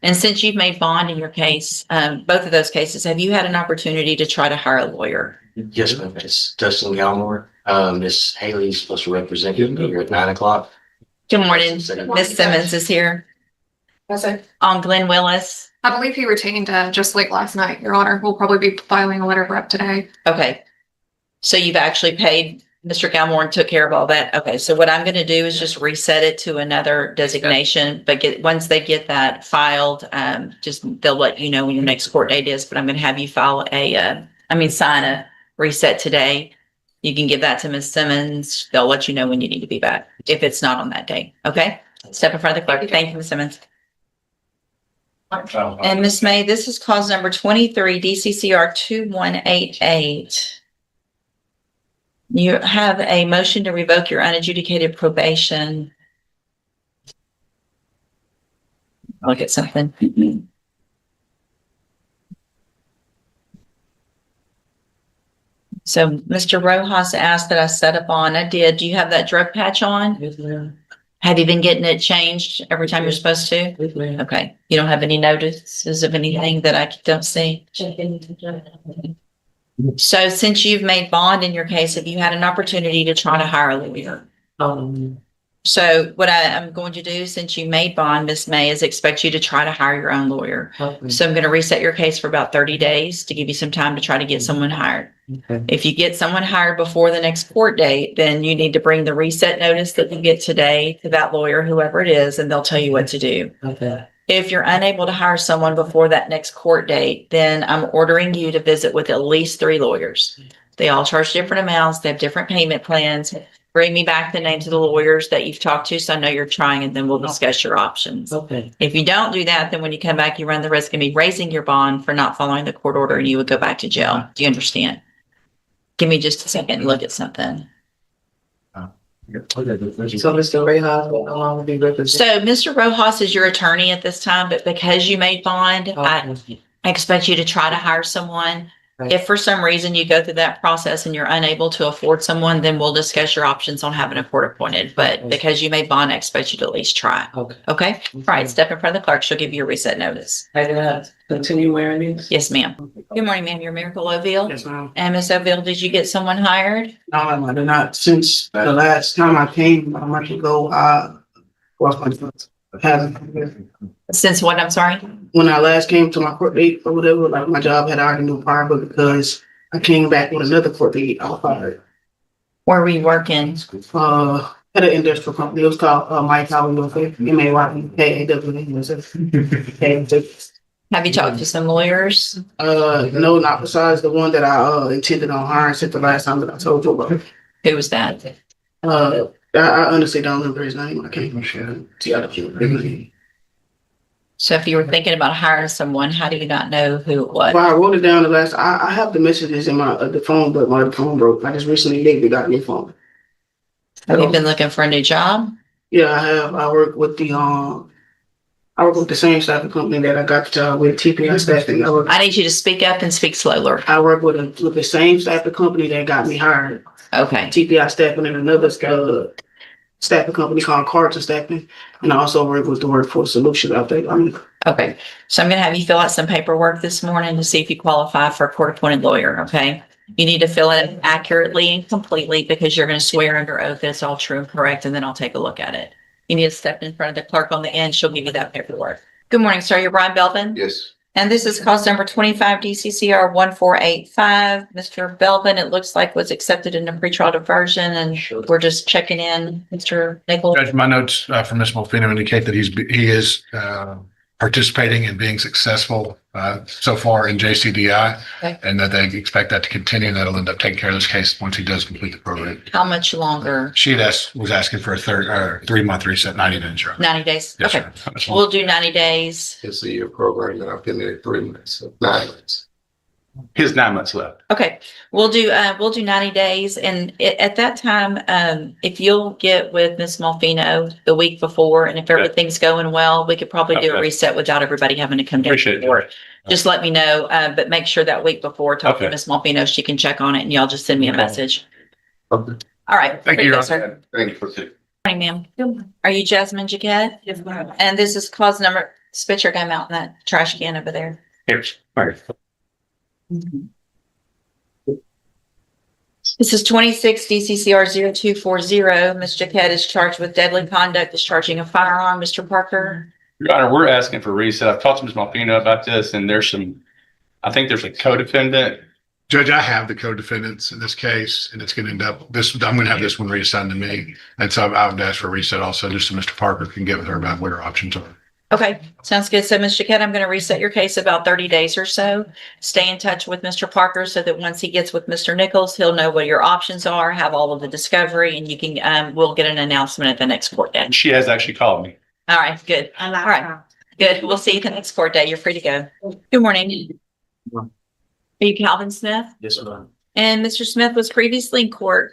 And since you've made bond in your case, both of those cases, have you had an opportunity to try to hire a lawyer? Yes, ma'am. It's Dustin Galmore. Miss Haley's supposed to represent you here at 9:00. Good morning. Miss Simmons is here. On Glenn Willis. I believe he retained just late last night, Your Honor. We'll probably be filing a letter of rep today. Okay. So you've actually paid Mr. Galmore and took care of all that. Okay. So what I'm going to do is just reset it to another designation, but once they get that filed, they'll let you know when your next court date is, but I'm going to have you sign a reset today. You can give that to Ms. Simmons. They'll let you know when you need to be back if it's not on that day. Okay. Step in front of the clerk. Thank you, Ms. Simmons. And Ms. May, this is cause number 23 DCCR 2188. You have a motion to revoke your unadjudicated probation. Look at something. So Mr. Rojas asked that I set up on. I did. Do you have that drug patch on? Yes, ma'am. Have you been getting it changed every time you're supposed to? Yes, ma'am. Okay. You don't have any notices of anything that I don't see? So since you've made bond in your case, have you had an opportunity to try to hire a lawyer? So what I'm going to do, since you made bond, Ms. May, is expect you to try to hire your own lawyer. So I'm going to reset your case for about 30 days to give you some time to try to get someone hired. Okay. If you get someone hired before the next court date, then you need to bring the reset notice that you get today to that lawyer, whoever it is, and they'll tell you what to do. Okay. If you're unable to hire someone before that next court date, then I'm ordering you to visit with at least 3 lawyers. They all charge different amounts. They have different payment plans. Bring me back the names of the lawyers that you've talked to, so I know you're trying, and then we'll discuss your options. Okay. If you don't do that, then when you come back, you run the risk of me raising your bond for not following the court order, and you would go back to jail. Do you understand? Give me just a second and look at something. So Mr. Ray Hobbs will no longer be represented. So Mr. Rojas is your attorney at this time, but because you made bond, I expect you to try to hire someone. Right. If for some reason you go through that process and you're unable to afford someone, then we'll discuss your options on having a court appointed. But because you made bond, I expect you to at least try. Okay. Okay? All right. Step in front of the clerk. She'll give you a reset notice. I did not continue wearing these. Yes, ma'am. Good morning, ma'am. You're Miracle Oville. Yes, ma'am. And Ms. Oville, did you get someone hired? No, ma'am, I did not. Since the last time I came a month ago, lost my funds. Since what? I'm sorry. When I last came to my court date or whatever, like my job had already moved prior, but because I came back with another court date, I was fired. Where were you working? At an industrial company. It was called Mike Howard Welfare. MAYKAWS. Have you talked to some lawyers? No, not besides the one that I intended on hiring since the last time that I told you about. Who was that? I honestly don't remember his name. I can't even share it. So if you were thinking about hiring someone, how do you not know who it was? Well, I wrote it down the last. I have the messages in my the phone, but my phone broke. I just recently lately got a new phone. Have you been looking for a new job? Yeah, I have. I work with the same staffing company that I got the job with, TPI Staffing. I need you to speak up and speak slower. I work with the same staffing company that got me hired. Okay. TPI Staffing and another staffing company called Carter Staffing, and I also work with the Workforce Solutions out there. Okay. So I'm going to have you fill out some paperwork this morning to see if you qualify for a court-appointed lawyer. Okay. You need to fill it accurately and completely because you're going to swear under oath that it's all true and correct, and then I'll take a look at it. You need to step in front of the clerk on the end. She'll give you that paperwork. Good morning, sir. You're Brian Belvin? Yes. And this is cause number 25 DCCR 1485. Mr. Belvin, it looks like was accepted in a pretrial diversion, and we're just checking in. Mr. Nichols? Judge, my notes from Ms. Molfino indicate that he is participating and being successful so far in JCDI, Okay. and that they expect that to continue, and that'll end up taking care of this case once he does complete the program. How much longer? She was asking for a 3-month reset, 90 days. 90 days? Yes, Okay. sir. That's We'll do 90 days. It's a year program that I've been there 3 months, so 9 months. He has 9 months left. Okay, we'll do 90 days. And at that time, if you'll get with Ms. Malfino the week before, and if everything's going well, we could probably do a Okay. reset without everybody having to come down. Appreciate it. for it. Just let me know, but make sure that week before, talk to Okay. Ms. Malfino, she can check on it, and y'all just send me a message. Okay. All right. Thank you, Very Your good, sir. Thank you for taking. Morning, ma'am. Are you Jasmine Jaquette? Yes, ma'am. And this is cause number, spit your gum out in that trash can over there. Here. All right. This is 26 DCCR 0240. Ms. Jaquette is charged with deadly conduct, discharging a firearm. Mr. Parker? Your Honor, we're asking for reset. I've talked to Ms. Malfino about this, and I think there's a co-defendant. Judge, I have the co-defendants in this case, and it's going to end up I'm going to have this one reassigned to me. And so I would ask for a reset also, just so Mr. Parker can get with her about what her options are. Okay, sounds good. So, Ms. Jaquette, I'm going to reset your case about 30 days or so. Stay in touch with Mr. Parker so that once he gets with Mr. Nichols, he'll know what your options are, have all of the discovery, and you can, we'll get an announcement at the next court day. And she has actually called me. All right, good. I like All right. her. Good. We'll see you the next court day. You're free to go. Good morning. Are you Calvin Smith? Yes, ma'am. And Mr. Smith was previously in court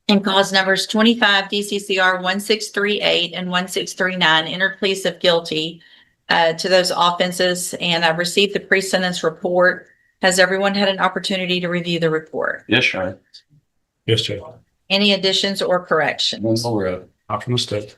in cause numbers 25 DCCR 1638 and 1639, entered pleas of guilty to those offenses. And I've received the pre-sentence report. Has everyone had an opportunity to review the report? Yes, Your Honor. Yes, Judge. Any additions or corrections? Not from the state.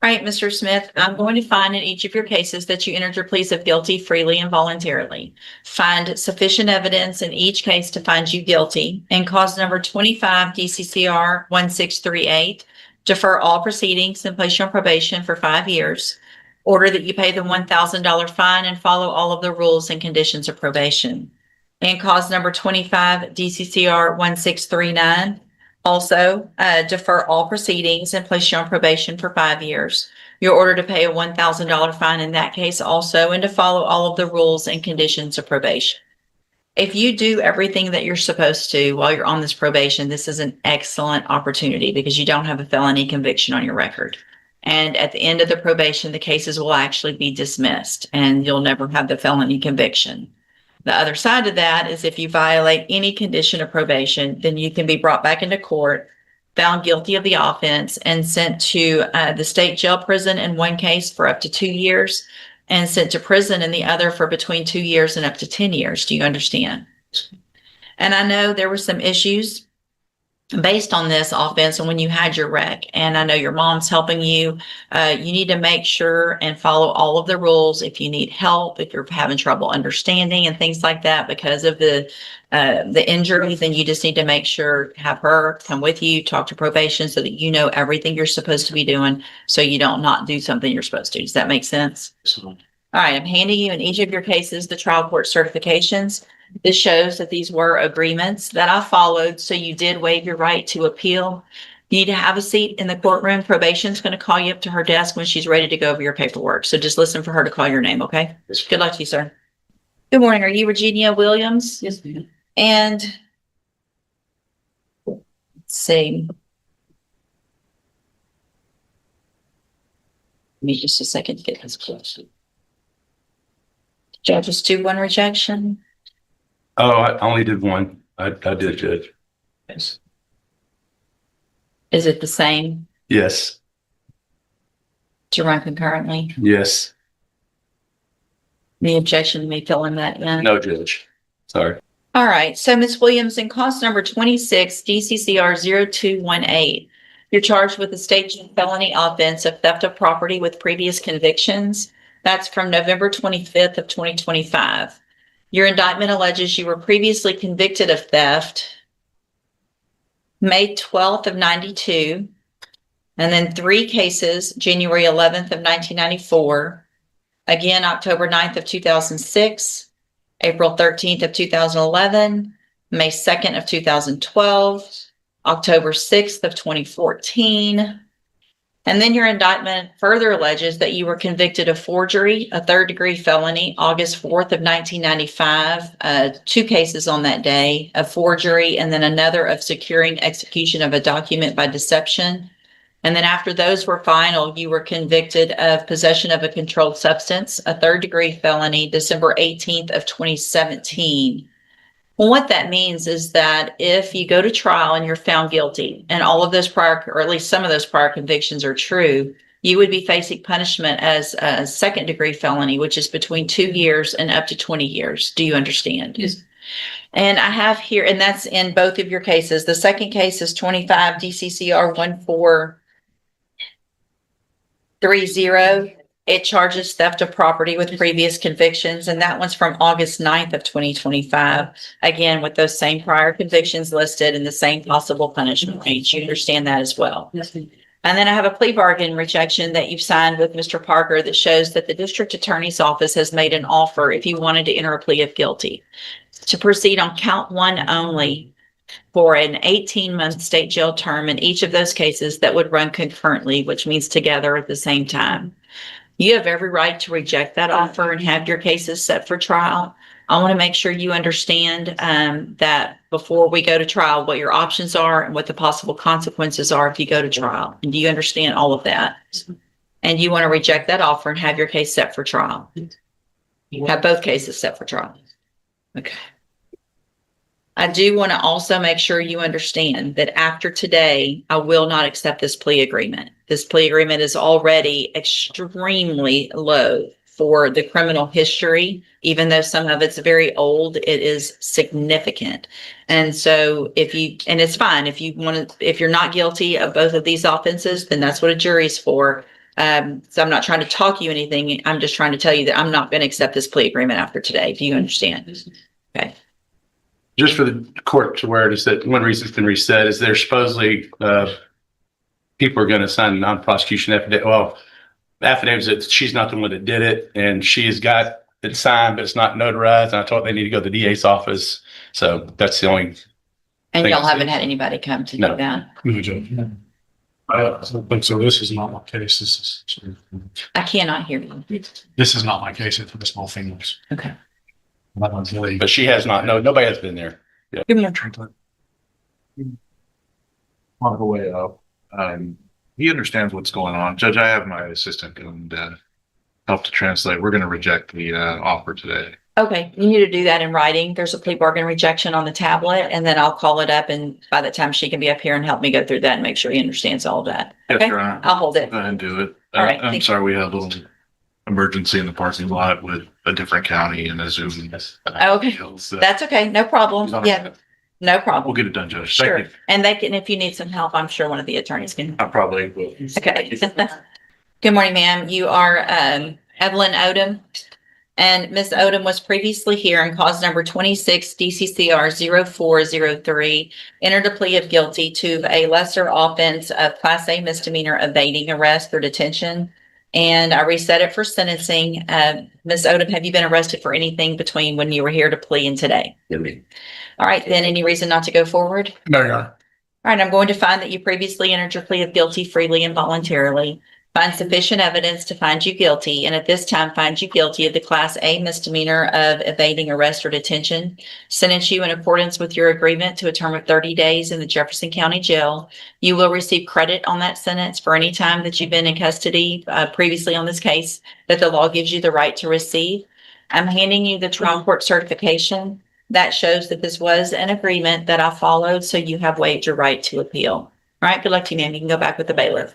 All right, Mr. Smith, I'm going to find in each of your cases that you entered your pleas of guilty freely and voluntarily. Find sufficient evidence in each case to find you guilty. In cause number 25 DCCR 1638, defer all proceedings and place you on probation for 5 years. Order that you pay the $1,000 fine and follow all of the rules and conditions of probation. In cause number 25 DCCR 1639, also, defer all proceedings and place you on probation for 5 years. You're ordered to pay a $1,000 fine in that case also, and to follow all of the rules and conditions of probation. If you do everything that you're supposed to while you're on this probation, this is an excellent opportunity because you don't have a felony conviction on your record. And at the end of the probation, the cases will actually be dismissed and you'll never have the felony conviction. The other side of that is if you violate any condition of probation, then you can be brought back into court, found guilty of the offense, and sent to the state jail prison in one case for up to 2 years, and sent to prison in the other for between 2 years and up to 10 years. Do you understand? And I know there were some issues based on this offense and when you had your wreck, and I know your mom's helping you. You need to make sure and follow all of the rules. If you need help, if you're having trouble understanding and things like that because of the injury, then you just need to make sure, have her come with you, talk to probation so that you know everything you're supposed to be doing so you don't not do something you're supposed to. Does that make sense? All right, I'm handing you in each of your cases the trial court certifications. This shows that these were agreements that I followed, so you did waive your right to appeal. You need to have a seat in the courtroom. Probation's going to call you up to her desk when she's ready to go over your paperwork. So just listen for her to call your name, okay? Yes, Good luck to you, sir. Good morning. Are you Virginia Williams? Yes, ma'am. And let's see. Give me just a second to get this close. Judges 2-1 rejection. Oh, I only did one. I did, Judge. Yes. Is it the same Yes. to run concurrently? Yes. The objection to me filling that in? No, Judge. Sorry. All right. So Ms. Williams, in cause number 26, DCCR 0218, you're charged with a state felony offense of theft of property with previous convictions. That's from November 25th of 2025. Your indictment alleges you were previously convicted of theft May 12th of 92, and then 3 cases, January 11th of 1994, again, October 9th of 2006, April 13th of 2011, May 2nd of 2012, October 6th of 2014, And then your indictment further alleges that you were convicted of forgery, a third-degree felony, August 4th of 1995, 2 cases on that day of forgery, and then another of securing execution of a document by deception. And then after those were final, you were convicted of possession of a controlled substance, a third-degree felony, December 18th of 2017. Well, what that means is that if you go to trial and you're found guilty and all of those prior, or at least some of those prior convictions are true, you would be facing punishment as a second degree felony, which is between 2 years and up to 20 years. Do you understand? Yes. And I have here, and that's in both of your cases. The second case is 25 DCCR 1430. It charges theft of property with previous convictions, and that one's from August 9th of 2025. Again, with those same prior convictions listed and the same possible punishment range. You understand that as well. Yes, ma'am. And then I have a plea bargain rejection that you've signed with Mr. Parker that shows that the district attorney's office has made an offer if you wanted to enter a plea of guilty to proceed on count 1 only for an 18-month state jail term in each of those cases that would run concurrently, which means together at the same time. You have every right to reject that offer and have your cases set for trial. I want to make sure you understand that before we go to trial, what your options are and what the possible consequences are if you go to trial. And do you understand all of that? And you want to reject that offer and have your case set for trial. You have both cases set for trial. Okay. I do want to also make sure you understand that after today, I will not accept this plea agreement. This plea agreement is already extremely low for the criminal history. Even though some of it's very old, it is significant. And so and it's fine if you're not guilty of both of these offenses, then that's what a jury's for. So I'm not trying to talk you anything. I'm just trying to tell you that I'm not going to accept this plea agreement after today. Do you understand? Okay. Just for the court to where it is that one reason it's been reset is there's supposedly people are going to sign a non-prosecution affidavit. Well, affidavits that she's not the one that did it, and she has got it signed, but it's not notarized. And I told they need to go to the DA's office. So that's the only. And y'all haven't had anybody come to do that. I don't think so. This is not my case. This is. I cannot hear you. This is not my case. It's for the small fingers. Okay. But she has not. No, nobody has been there. Yeah. Give me a On her way up, he understands what's going on. Judge, I have my assistant and help to translate. We're going to reject the offer today. Okay, you need to do that in writing. There's a plea bargain rejection on the tablet, and then I'll call it up, and by the time she can be up here and help me go through that and make sure he understands all of that. Yes, Okay, Your Honor. I'll hold it. Go ahead and do it. All right, I'm thank sorry, we had a little emergency in the parking lot with a different county and a Zoom. Okay, that's okay. No problem. Yeah, no We'll problem. get it done, Judge. Sure. Thank you. And they can, if you need some help, I'm sure one of the attorneys can. I probably will. Okay. Good morning, ma'am. You are Evelyn Odom. And Ms. Odom was previously here in cause number 26 DCCR 0403, entered a plea of guilty to a lesser offense of Class A misdemeanor evading arrest or detention. And I reset it for sentencing. Ms. Odom, have you been arrested for anything between when you were here to plea and today? Yeah, man. All right, then any reason not to go forward? No, Your Honor. All right, I'm going to find that you previously entered your plea of guilty freely and voluntarily. Find sufficient evidence to find you guilty, and at this time find you guilty of the Class A misdemeanor of evading arrest or detention. Sentence you in accordance with your agreement to a term of 30 days in the Jefferson County Jail. You will receive credit on that sentence for any time that you've been in custody previously on this case that the law gives you the right to receive. I'm handing you the trial court certification that shows that this was an agreement that I followed, so you have waived your right to appeal. All right, good luck to you, ma'am. You can go back with the bailiff.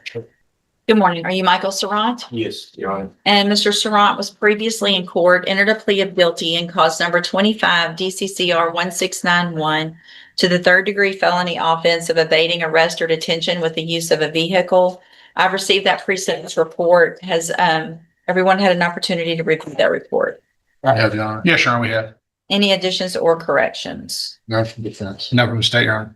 Good morning. Are you Michael Sarant? Yes, Your Honor. And Mr. Sarant was previously in court, entered a plea of guilty in cause number 25 DCCR 1691 to the third degree felony offense of evading arrest or detention with the use of a vehicle. I've received that pre-sentence report. Has everyone had an opportunity to review that report? I have, Your Honor. Yes, Your Honor, we have. Any additions or corrections? No from defense. No from the state, Your Honor.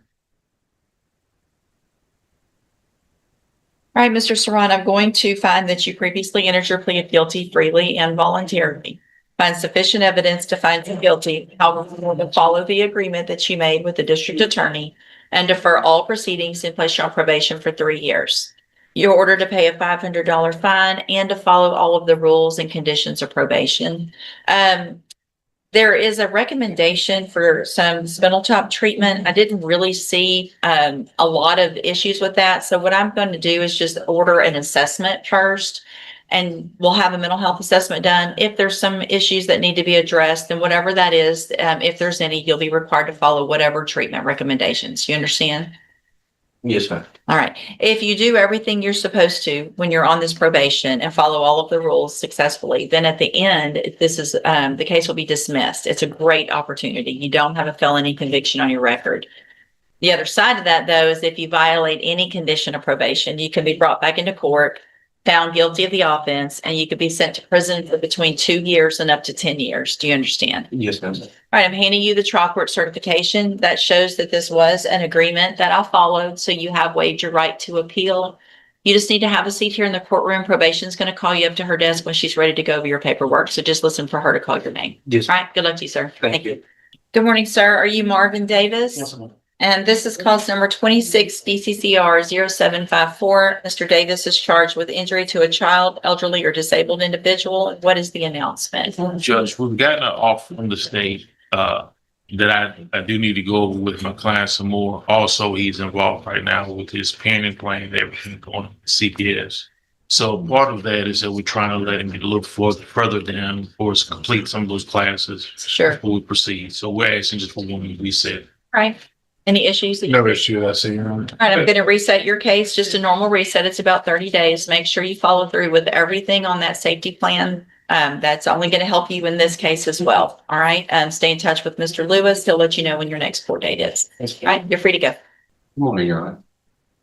All right, Mr. Sarant, I'm going to find that you previously entered your plea of guilty freely and voluntarily. Find sufficient evidence to find you guilty. However, you will follow the agreement that you made with the district attorney and defer all proceedings and place you on probation for 3 years. You're ordered to pay a $500 fine and to follow all of the rules and conditions of probation. There is a recommendation for some spinal tap treatment. I didn't really see a lot of issues with that. So what I'm going to do is just order an assessment first, and we'll have a mental health assessment done. If there's some issues that need to be addressed, then whatever that is, if there's any, you'll be required to follow whatever treatment recommendations. You understand? Yes, ma'am. All right. If you do everything you're supposed to when you're on this probation and follow all of the rules successfully, then at the end, the case will be dismissed. It's a great opportunity. You don't have a felony conviction on your record. The other side of that, though, is if you violate any condition of probation, you can be brought back into court, found guilty of the offense, and you could be sent to prison for between 2 years and up to 10 years. Do you understand? Yes, ma'am. All right, I'm handing you the trial court certification that shows that this was an agreement that I followed, so you have waived your right to appeal. You just need to have a seat here in the courtroom. Probation is going to call you up to her desk when she's ready to go over your paperwork, so just listen for her to call your name. Yes. All right, good luck to you, sir. Thank you. Good morning, sir. Are you Marvin Davis? Yes, ma'am. And this is cause number 26 DCCR 0754. Mr. Davis is charged with injury to a child, elderly, or disabled individual. What is the announcement? Judge, we've gotten an offer from the state that I do need to go over with my client some more. Also, he's involved right now with his parenting plan and everything going on with CPS. So part of that is that we're trying to let him get a little further down for us to complete some of those classes Sure. before we proceed. So we're asking just for one reset. Right. Any issues? that you- No issue, I see. Your Honor. All right, I'm going to reset your case, just a normal reset. It's about 30 days. Make sure you follow through with everything on that safety plan. That's only going to help you in this case as well. All right. Stay in touch with Mr. Lewis. He'll let you know when your next court date is. All right. You're free to go. Good morning, Your Honor.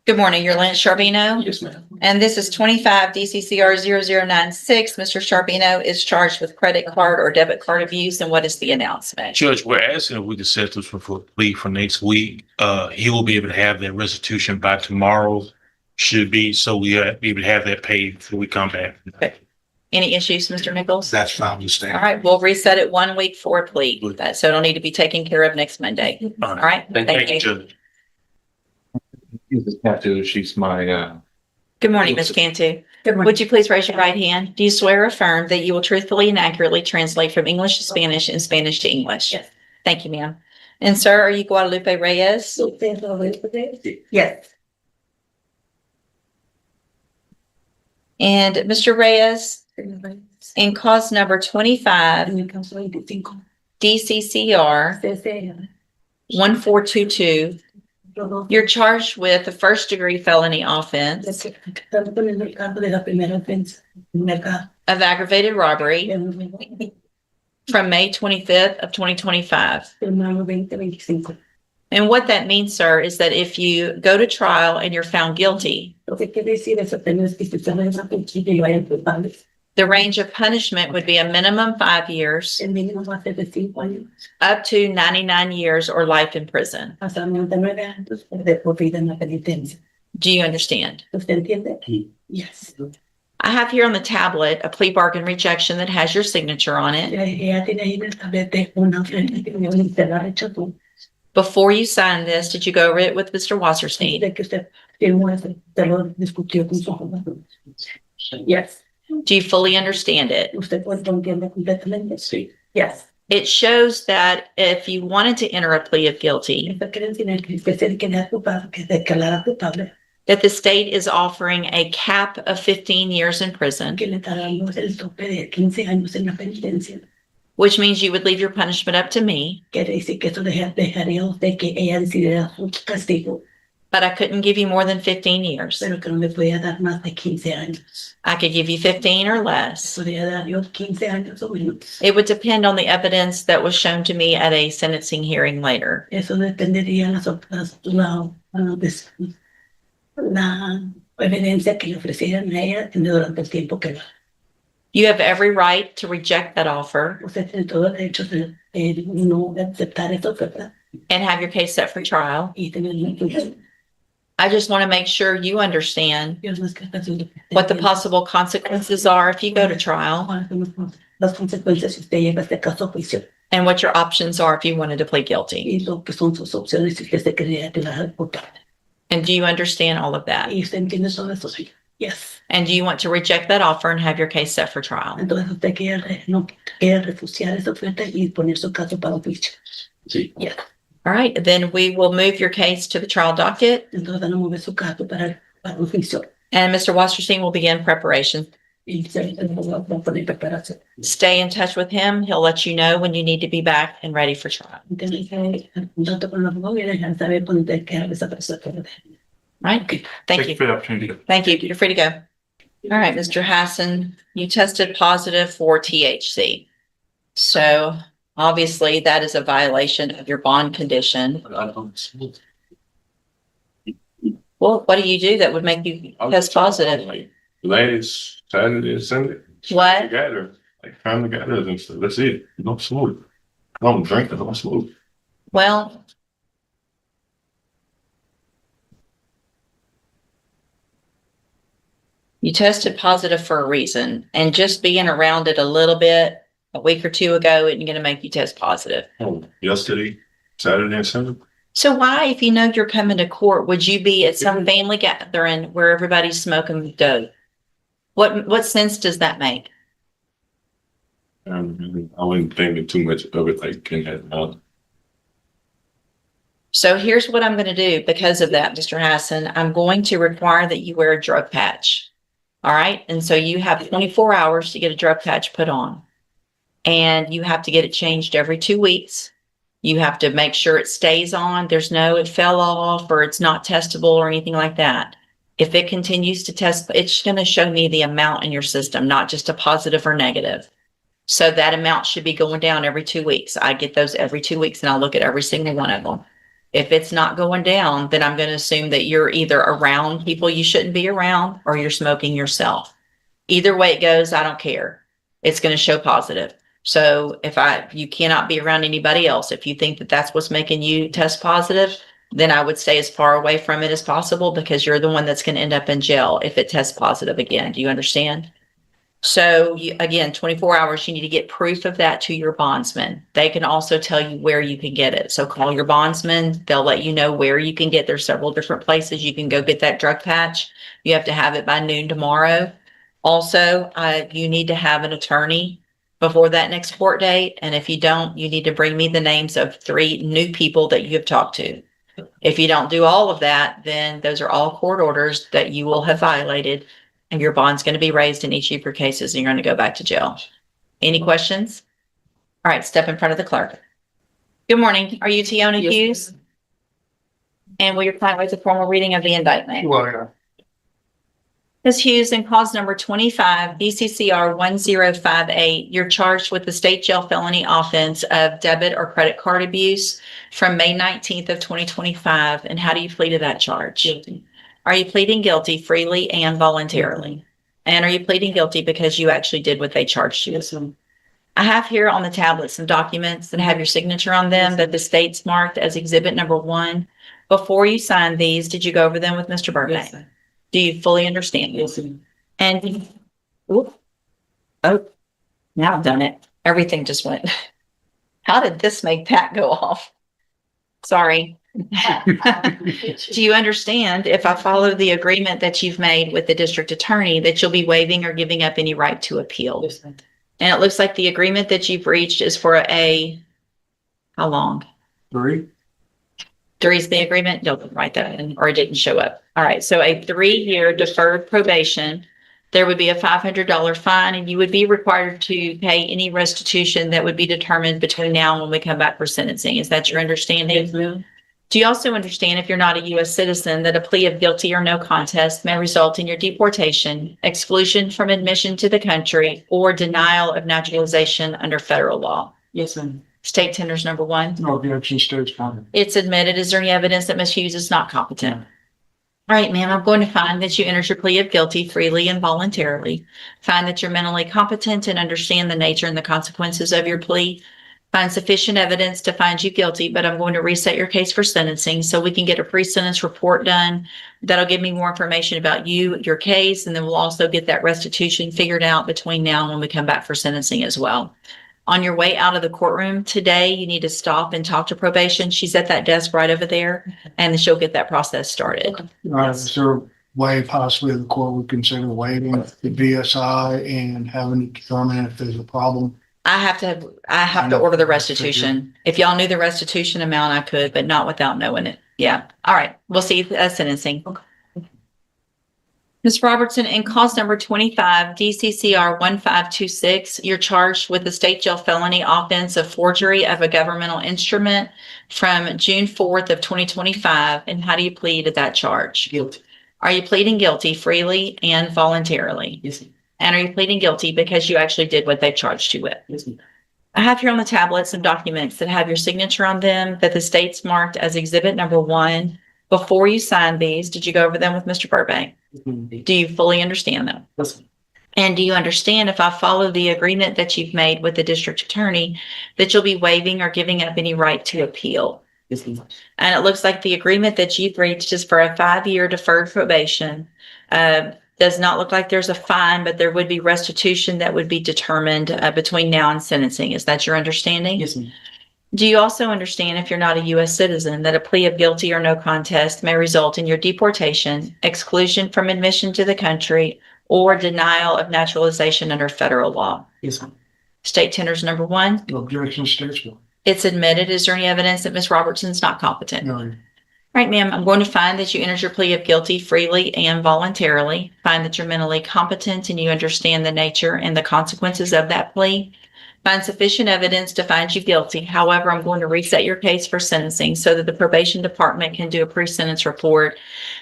Good morning. You're Lance Charbino. Yes, ma'am. And this is 25 DCCR 0096. Mr. Charbino is charged with credit card or debit card abuse. And what is the announcement? Judge, we're asking if we could set this for a plea for next week. He will be able to have that restitution by tomorrow, should be, so we'll be able to have that paid before we come back. Okay. Any issues, Mr. Nichols? That's fine, you All stand. right, we'll reset it 1 week for a plea. So it'll need to be taken care of next Monday. All right, thank you. Judge. This is Tattoo. She's my, Good morning, Ms. Cantu. Would you please raise your right hand? Do you swear or affirm that you will truthfully and accurately translate from English to Spanish and Spanish to English? Yes. Thank you, ma'am. And sir, are you Guadalupe Reyes? Yes. And Mr. Reyes, in cause number 25 DCCR 1422, you're charged with a first-degree felony offense of aggravated robbery from May 25th of 2025. And what that means, sir, is that if you go to trial and you're found guilty, the range of punishment would be a minimum 5 years up to 99 years or life in prison. Do you understand? Yes. I have here on the tablet a plea bargain rejection that has your signature on it. Before you sign this, did you go over it with Mr. Wasserstein? Yes. Do you fully understand it? Yes. It shows that if you wanted to enter a plea of guilty, that the state is offering a cap of 15 years in prison, which means you would leave your punishment up to me. But I couldn't give you more than 15 years. I could give you 15 or less. It would depend on the evidence that was shown to me at a sentencing hearing later. You have every right to reject that offer and have your case set for trial. I just want to make sure you understand what the possible consequences are if you go to trial and what your options are if you wanted to plead guilty. And do you understand all of that? Yes. And do you want to reject that offer and have your case set for trial? Entonces usted quiere, no quiere refusar esa oferta y poner su caso para juicio. Sí. Yes. All right, then we will move your case to the trial docket, Entonces no mueve su caso para un juicio. and Mr. Wasserstein will begin preparation. Y se va a poner preparación. Stay in touch with him. He'll let you know when you need to be back and ready for trial. Entonces, contacto con el abogado y dejar saber cuando te queda esa persona. Right? Okay. Thank you. for the opportunity. Thank you. You're free to go. All right, Mr. Hassan, you tested positive for THC. So obviously that is a violation of your bond condition. But I don't smoke. Well, what do you do that would make you test positive? Like last Saturday and Sunday. What? Together, like family gatherings and stuff. That's it. You don't smoke. I don't drink. I don't smoke. Well, you tested positive for a reason, and just being around it a little bit a week or two ago isn't going to make you test positive. Yesterday, Saturday and Sunday. So why, if you know you're coming to court, would you be at some family gathering where everybody's smoking dope? What sense does that make? I wasn't thinking too much of it, like in that month. So here's what I'm going to do because of that, Mr. Hassan. I'm going to require that you wear a drug patch. All right. And so you have 24 hours to get a drug patch put on, and you have to get it changed every 2 weeks. You have to make sure it stays on. There's no, it fell off or it's not testable or anything like that. If it continues to test, it's going to show me the amount in your system, not just a positive or negative. So that amount should be going down every 2 weeks. I get those every 2 weeks and I'll look at every single one of them. If it's not going down, then I'm going to assume that you're either around people you shouldn't be around or you're smoking yourself. Either way it goes, I don't care. It's going to show positive. So if you cannot be around anybody else, if you think that that's what's making you test positive, then I would stay as far away from it as possible because you're the one that's going to end up in jail if it tests positive again. Do you understand? So again, 24 hours, you need to get proof of that to your bondsman. They can also tell you where you can get it. So call your bondsman. They'll let you know where you can get. There's several different places you can go get that drug patch. You have to have it by noon tomorrow. Also, you need to have an attorney before that next court date. And if you don't, you need to bring me the names of 3 new people that you have talked to. If you don't do all of that, then those are all court orders that you will have violated. And your bond's going to be raised in each of your cases and you're going to go back to jail. Any questions? All right, step in front of the clerk. Good morning. Are you Tiona Hughes? And will your client waive the formal reading of the indictment? Well, yeah. Ms. Hughes, in cause number 25, BCCR 1058, you're charged with the state jail felony offense of debit or credit card abuse from May 19th of 2025. And how do you plead to that charge? Guilty. Are you pleading guilty freely and voluntarily? And are you pleading guilty because you actually did what they charged you? Yes, ma'am. I have here on the tablet some documents that have your signature on them that the state's marked as exhibit number 1. Before you signed these, did you go over them with Mr. Burbank? Yes, sir. Do you fully understand? Yes, ma'am. And, oh, now I've done it. Everything just went. How did this make Pat go off? Sorry. Do you understand if I follow the agreement that you've made with the district attorney that you'll be waiving or giving up any right to appeal? Yes, ma'am. And it looks like the agreement that you've reached is for how long? 3. 3's the agreement? Don't write that in, or it didn't show up. All right. So a 3-year deferred probation, there would be a $500 fine and you would be required to pay any restitution that would be determined between now and when we come back for sentencing. Is that your understanding? Yes, ma'am. Do you also understand, if you're not a U.S. citizen, that a plea of guilty or no contest may result in your deportation, exclusion from admission to the country, or denial of naturalization under federal law? Yes, ma'am. State tenders number 1. No objection, state's fine. It's admitted. Is there any evidence that Ms. Hughes is not competent? All right, ma'am, I'm going to find that you entered your plea of guilty freely and voluntarily. Find that you're mentally competent and understand the nature and the consequences of your plea. Find sufficient evidence to find you guilty, but I'm going to reset your case for sentencing so we can get a pre-sentence report done. That'll give me more information about you, your case, and then we'll also get that restitution figured out between now and when we come back for sentencing as well. On your way out of the courtroom today, you need to stop and talk to probation. She's at that desk right over there, and she'll get that process started. All right, so way possibly the court would consider waiving the BSI and having to determine if there's a problem? I have to order the restitution. If y'all knew the restitution amount, I could, but not without knowing it. Yeah. All right. We'll see sentencing. Ms. Robertson, in cause number 25, DCCR 1526, you're charged with the state jail felony offense of forgery of a governmental instrument from June 4th of 2025. And how do you plead to that charge? Guilty. Are you pleading guilty freely and voluntarily? Yes, ma'am. And are you pleading guilty because you actually did what they charged you with? Yes, ma'am. I have here on the tablet some documents that have your signature on them that the state's marked as exhibit number 1. Before you signed these, did you go over them with Mr. Burbank? Yes, ma'am. Do you fully understand them? Yes, ma'am. And do you understand if I follow the agreement that you've made with the district attorney that you'll be waiving or giving up any right to appeal? Yes, ma'am. And it looks like the agreement that you've reached is for a 5-year deferred probation. Does not look like there's a fine, but there would be restitution that would be determined between now and sentencing. Is that your understanding? Yes, ma'am. Do you also understand, if you're not a U.S. citizen, that a plea of guilty or no contest may result in your deportation, exclusion from admission to the country, or denial of naturalization under federal law? Yes, ma'am. State tenders number 1. No objection, state's one. It's admitted. Is there any evidence that Ms. Robertson's not competent? No. All right, ma'am, I'm going to find that you entered your plea of guilty freely and voluntarily, find that you're mentally competent and you understand the nature and the consequences of that plea, find sufficient evidence to find you guilty. However, I'm going to reset your case for sentencing so that the probation department can do a pre-sentence report.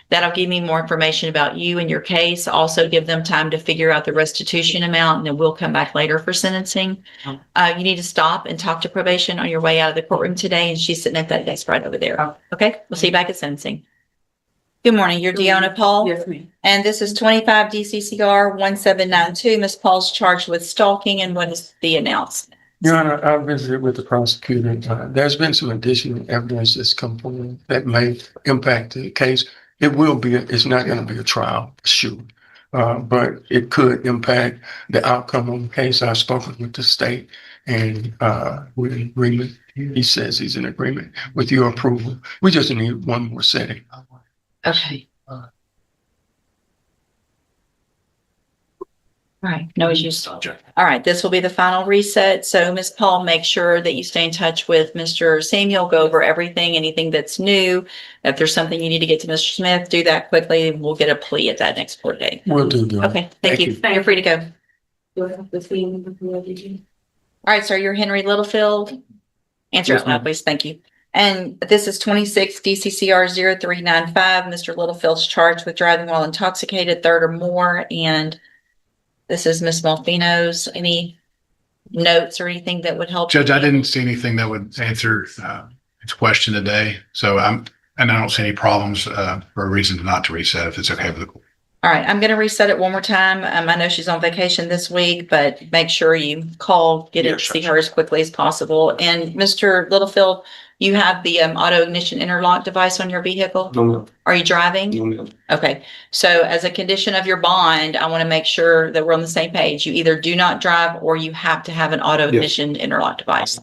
That'll give me more information about you and your case, also give them time to figure out the restitution amount, and then we'll come back later for sentencing. You need to stop and talk to probation on your way out of the courtroom today, and she's sitting at that desk right over there. Okay, we'll see you back at sentencing. Good morning, you're Deanna Paul? Yes, ma'am. And this is 25 DCCR 1792. Ms. Paul's charged with stalking, and what is the announcement? Your Honor, I visited with the prosecutor. There's been some additional evidence that's come forward that may impact the case. It will be, it's not going to be a trial, sure, but it could impact the outcome of the case. I've spoken with the state and we're in agreement. He says he's in agreement with your approval. We just need one more setting. Okay. All right, no issues. All right, this will be the final reset. So Ms. Paul, make sure that you stay in touch with Mr. Samuel, go over everything, anything that's new. If there's something you need to get to Mr. Smith, do that quickly. We'll get a plea at that next court date. Will do, Your Honor. Okay, thank you. You're free to go. All right, sir, you're Henry Littlefield. Answer Yes, it now, ma'am. please. Thank you. And this is 26 DCCR 0395. Mr. Littlefield's charged with driving while intoxicated, third or more, and this is Ms. Malfino's. Any notes or anything that would help? Judge, I didn't see anything that would answer its question today. So I don't see any problems for a reason not to reset if it's okay with the court. All right, I'm going to reset it one more time. I know she's on vacation this week, but make sure you call, get it, see her as quickly as possible. And Mr. Littlefield, you have the auto ignition interlock device on your vehicle? No, ma'am. Are you driving? No, ma'am. Okay, so as a condition of your bond, I want to make sure that we're on the same page. You either do not drive or you have to have an auto Yes. ignition interlock device.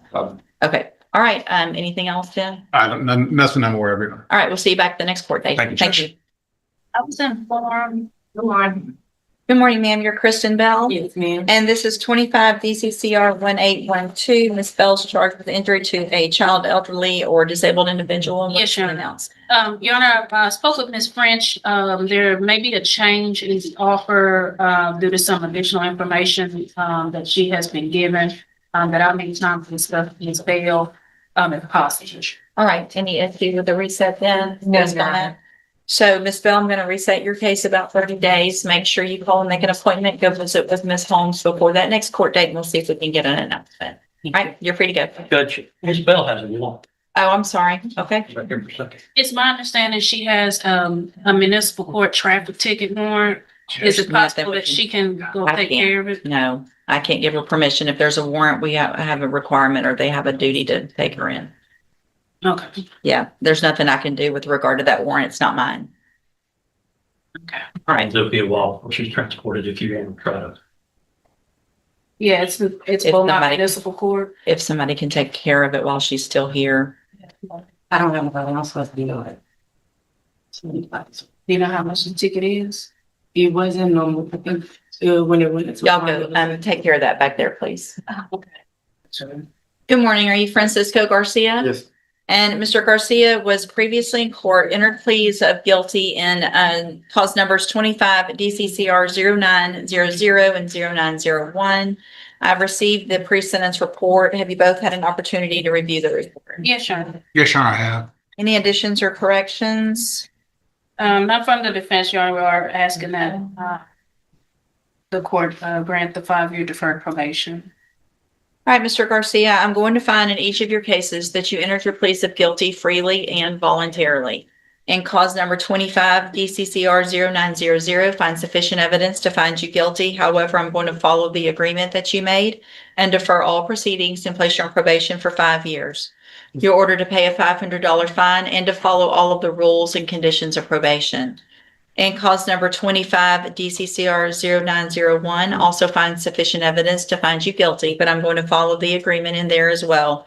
Okay, all right. Anything else then? Nothing I'm aware of. Your Honor. All right, we'll see you back at the next court date. Thank you, Thank Judge. you. I was informed. Good morning. Good morning, ma'am. You're Kristen Bell. Yes, ma'am. And this is 25 DCCR 1812. Ms. Bell's charged with injury to a child, elderly, or disabled individual. And Yes, Your Honor. announced? Your Honor, I spoke with Ms. French. There may be a change in the offer due to some additional information that she has been given that I'll make time to discuss Ms. Bell if possible. All right. Any issue with the reset then? No, Ms. Your Bell? Honor. So Ms. Bell, I'm going to reset your case about 30 days. Make sure you call and make an appointment. Go visit with Ms. Holmes before that next court date, and we'll see if we can get an announcement. All right, you're free to go. Judge, Ms. Bell has a warrant. Oh, I'm sorry. Okay. Right here for a second. It's my understanding she has a municipal court traffic ticket warrant. Is it possible that she can go I take can't. care of it? No, I can't give her permission. If there's a warrant, we have a requirement, or they have a duty to take her in. Okay. Yeah, there's nothing I can do with regard to that warrant. It's not mine. Okay. All right. It'll be a while before she's transported if you want to try to. Yeah, it's If Beaumont somebody- Municipal Court. If somebody can take care of it while she's still here. I don't have nobody else supposed to be on it. Do you know how much the ticket is? It wasn't no, I think, when it went into. Y'all go, take care of that back there, please. Okay. Good morning. Are you Francisco Garcia? Yes. And Mr. Garcia was previously in court, entered pleas of guilty in cause numbers 25 DCCR 0900 and 0901. I've received the pre-sentence report. Have you both had an opportunity to review the report? Yes, sure. Yes, Your Honor, I have. Any additions or corrections? Not from the defense, Your Honor. We are asking that the court grant the 5-year deferred probation. All right, Mr. Garcia, I'm going to find in each of your cases that you entered your pleas of guilty freely and voluntarily. In cause number 25 DCCR 0900, find sufficient evidence to find you guilty. However, I'm going to follow the agreement that you made and defer all proceedings and place you on probation for 5 years. You're ordered to pay a $500 fine and to follow all of the rules and conditions of probation. In cause number 25 DCCR 0901, also find sufficient evidence to find you guilty, but I'm going to follow the agreement in there as well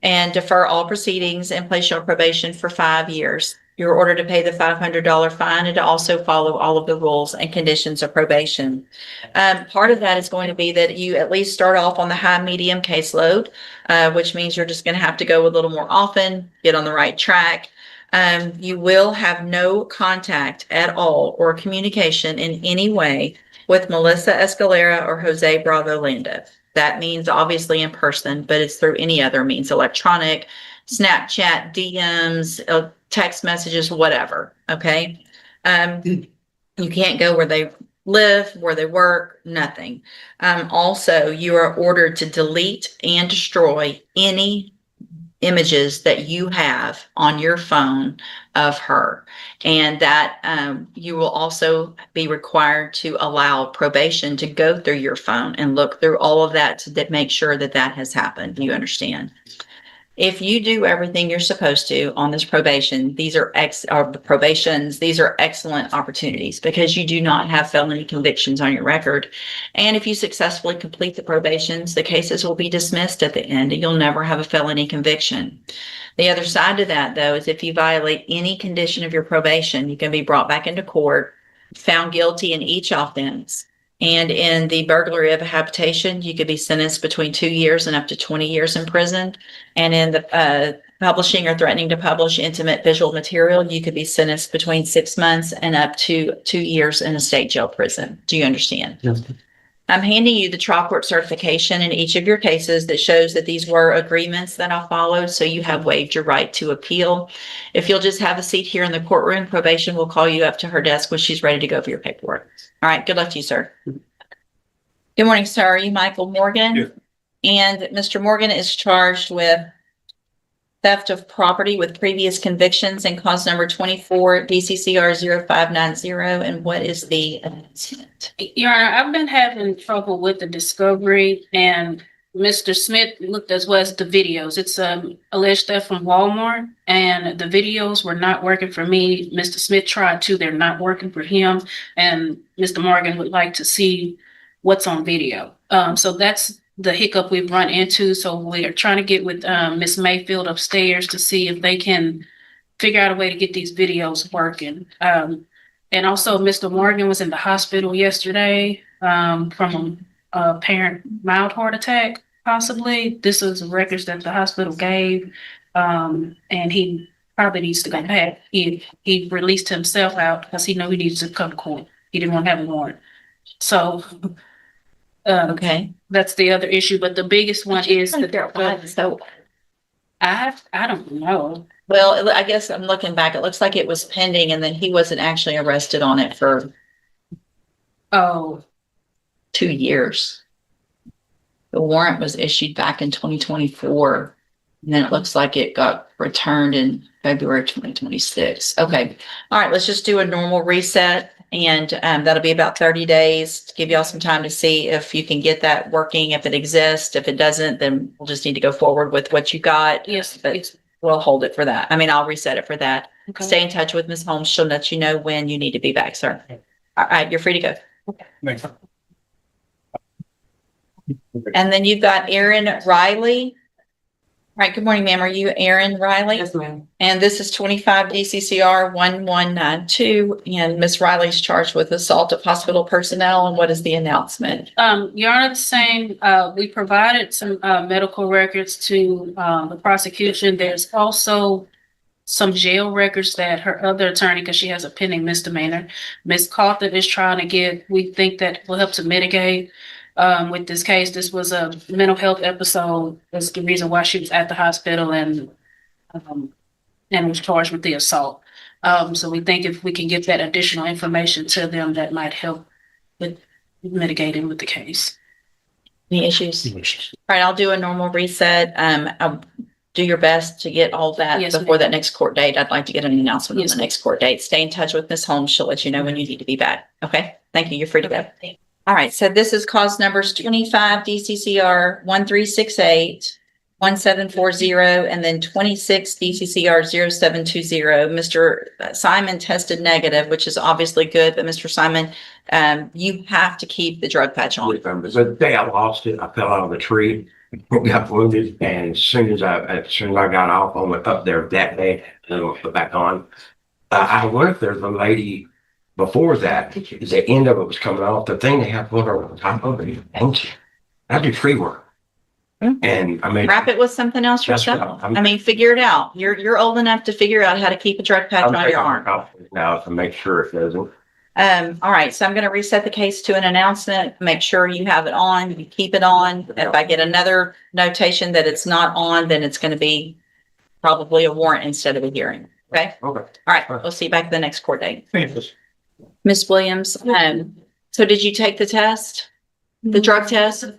and defer all proceedings and place you on probation for 5 years. You're ordered to pay the $500 fine and to also follow all of the rules and conditions of probation. Part of that is going to be that you at least start off on the high medium caseload, which means you're just going to have to go a little more often, get on the right track. You will have no contact at all or communication in any way with Melissa Escalera or Jose Bravo Landa. That means obviously in person, but it's through any other means, electronic, Snapchat, DMs, text messages, whatever. Okay. You can't go where they live, where they work, nothing. Also, you are ordered to delete and destroy any images that you have on your phone of her, and that you will also be required to allow probation to go through your phone and look through all of that to make sure that that has happened. You understand? If you do everything you're supposed to on this probation, these are probations. These are excellent opportunities because you do not have felony convictions on your record. And if you successfully complete the probations, the cases will be dismissed at the end and you'll never have a felony conviction. The other side to that, though, is if you violate any condition of your probation, you can be brought back into court, found guilty in each offense. And in the burglary of a habitation, you could be sentenced between 2 years and up to 20 years in prison. And in the publishing or threatening to publish intimate visual material, you could be sentenced between 6 months and up to 2 years in a state jail prison. Do you understand? Yes. I'm handing you the trial court certification in each of your cases that shows that these were agreements that I followed, so you have waived your right to appeal. If you'll just have a seat here in the courtroom, probation will call you up to her desk when she's ready to go for your paperwork. All right, good luck to you, sir. Good morning, sir. Are you Michael Morgan? Yes. And Mr. Morgan is charged with theft of property with previous convictions and cause number 24 DCCR 0590. And what is the intent? Your Honor, I've been having trouble with the discovery, and Mr. Smith looked as well as the videos. It's alleged theft from Walmart, and the videos were not working for me. Mr. Smith tried to, they're not working for him. And Mr. Morgan would like to see what's on video. So that's the hiccup we've run into. So we're trying to get with Miss Mayfield upstairs to see if they can figure out a way to get these videos working. And also Mr. Morgan was in the hospital yesterday from a apparent mild heart attack, possibly. This is records that the hospital gave. And he probably needs to go back. He released himself out because he knew he needs to come to court. He didn't want to have a warrant. So Okay. that's the other issue, but the biggest one is that So, I don't know. well, I guess I'm looking back. It looks like it was pending and then he wasn't actually arrested on it for Oh, 2 years. The warrant was issued back in 2024. And then it looks like it got returned in February 2026. Okay. All right. Let's just do a normal reset. And that'll be about 30 days to give y'all some time to see if you can get that working, if it exists. If it doesn't, then we'll just need to go forward with what you got. yes, But it's we'll hold it for that. I mean, I'll reset it for that. okay. Stay in touch with Ms. Holmes. She'll let you know when you need to be back, sir. All right. You're free to go. Thanks. And then you've got Aaron Riley. right, good morning, ma'am. Are you Erin Riley? Yes, ma'am. And this is 25 DCCR 1192, and Miss Riley's charged with assault of hospital personnel. And what is the announcement? Your Honor, the same, we provided some, medical records to, the prosecution. There's also some jail records that her other attorney, because she has a pending misdemeanor, Ms. Cawthon is trying to get. We think that will help to mitigate with this case. This was a mental health episode. That's the reason why she was at the hospital and was charged with the assault. So we think if we can get that additional information to them, that might help with mitigating with the case. Any issues? All right, I'll do a normal reset. I'll do your best to get all that Yes, before ma'am. that next court date. I'd like to get an announcement Yes, on the ma'am. next court date. Stay in touch with Ms. Holmes. She'll let you know when you need to be back. Okay, thank you. You're free to go. All right, so this is cause numbers 25 DCCR 1368, 1740, and then 26 DCCR 0720. Mr. Simon tested negative, which is obviously good, but Mr. Simon, you have to keep the drug patch on. The day I lost it, I fell out of a tree, got wounded, and as soon as I got off, I went up there that day and I put back on. I wonder if there's a lady before that, the end of it was coming off. The thing they have put on top of it, ancient. I do tree work, and I mean, Wrap it with something else That's what yourself. I'm- I mean, figure it out. You're old enough to figure out how to keep a drug patch I'm on taking your my arm. confidence now to make sure it doesn't. All right, so I'm gonna reset the case to an announcement. Make sure you have it on, you keep it on. If I get another notation that it's not on, then it's gonna be probably a warrant instead of a hearing. Okay? Okay. All right, we'll see you back at the next court date. Thanks. Ms. Williams, so did you take the test? The drug test? I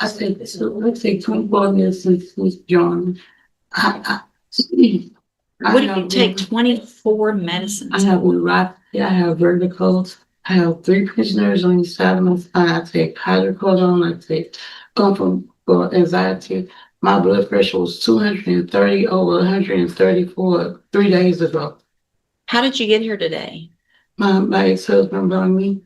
said, so let's say 24 minutes since John. What did you take? 24 medicines? I have neuropathy, I have vertigo, I have 3 prisoners on each side of my spine. I take hydrocodone, I take for anxiety. My blood pressure was 230 over 134 3 days ago. How did you get here today? My ex-husband brought me.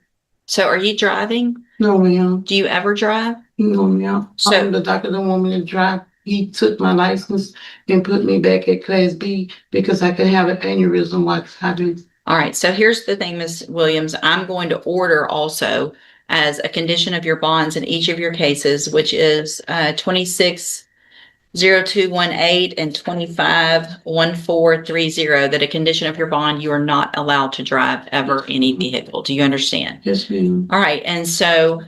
So are you driving? No, ma'am. Do you ever drive? No, ma'am. So- The doctor don't want me to drive. He took my license and put me back at Class B because I could have an aneurysm while driving. All right, so here's the thing, Ms. Williams, I'm going to order also as a condition of your bonds in each of your cases, which is 260218 and 251430, that a condition of your bond, you are not allowed to drive ever any vehicle. Do you understand? Yes, ma'am. All right, and so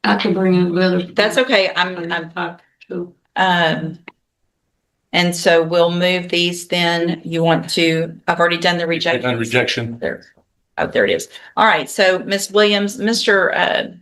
I can bring in a letter. that's okay. And so we'll move these then. You want to, I've already done the rejection. Done rejection. There. Oh, there it is. All right. So Ms. Williams, Mr.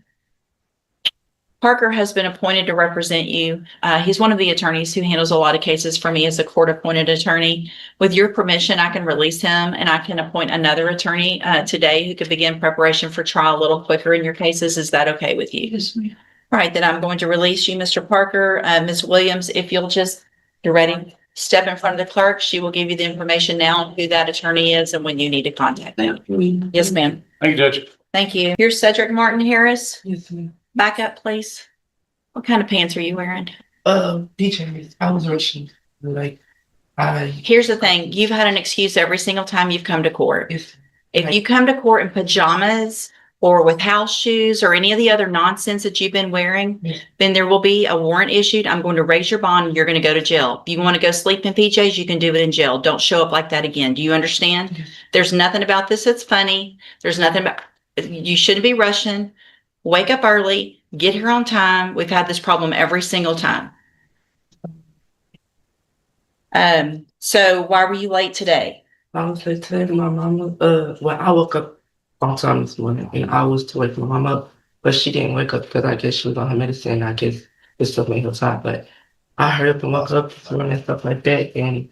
Parker has been appointed to represent you. He's one of the attorneys who handles a lot of cases for me as a court-appointed attorney. With your permission, I can release him and I can appoint another attorney today who could begin preparation for trial a little quicker in your cases. Is that okay with you? Yes, ma'am. All right, then I'm going to release you, Mr. Parker. Ms. Williams, if you'll just, you're ready, step in front of the clerk. She will give you the information now on who that attorney is and when you need to contact them. Thank you. Yes, ma'am. Thank you, Judge. Thank you. Here's Cedric Martin Harris. Yes, ma'am. Back up, please. What kind of pants are you wearing? DJs, I was rushing. Here's the thing. You've had an excuse every single time you've come to court. Yes. If you come to court in pajamas or with house shoes or any of the other nonsense that you've been wearing, then there will be a warrant issued. I'm going to raise your bond and you're going to go to jail. If you want to go sleep in PJs, you can do it in jail. Don't show up like that again. Do you understand? Yes. There's nothing about this that's funny. There's nothing about, you shouldn't be rushing. Wake up early, get here on time. We've had this problem every single time. So why were you late today? I was late today to my mama. I woke up on time this morning and I was to wake my mom up, but she didn't wake up because I guess she was on her medicine. I guess it still made her tired, but I hurried up and woke up this morning and stuff like that. And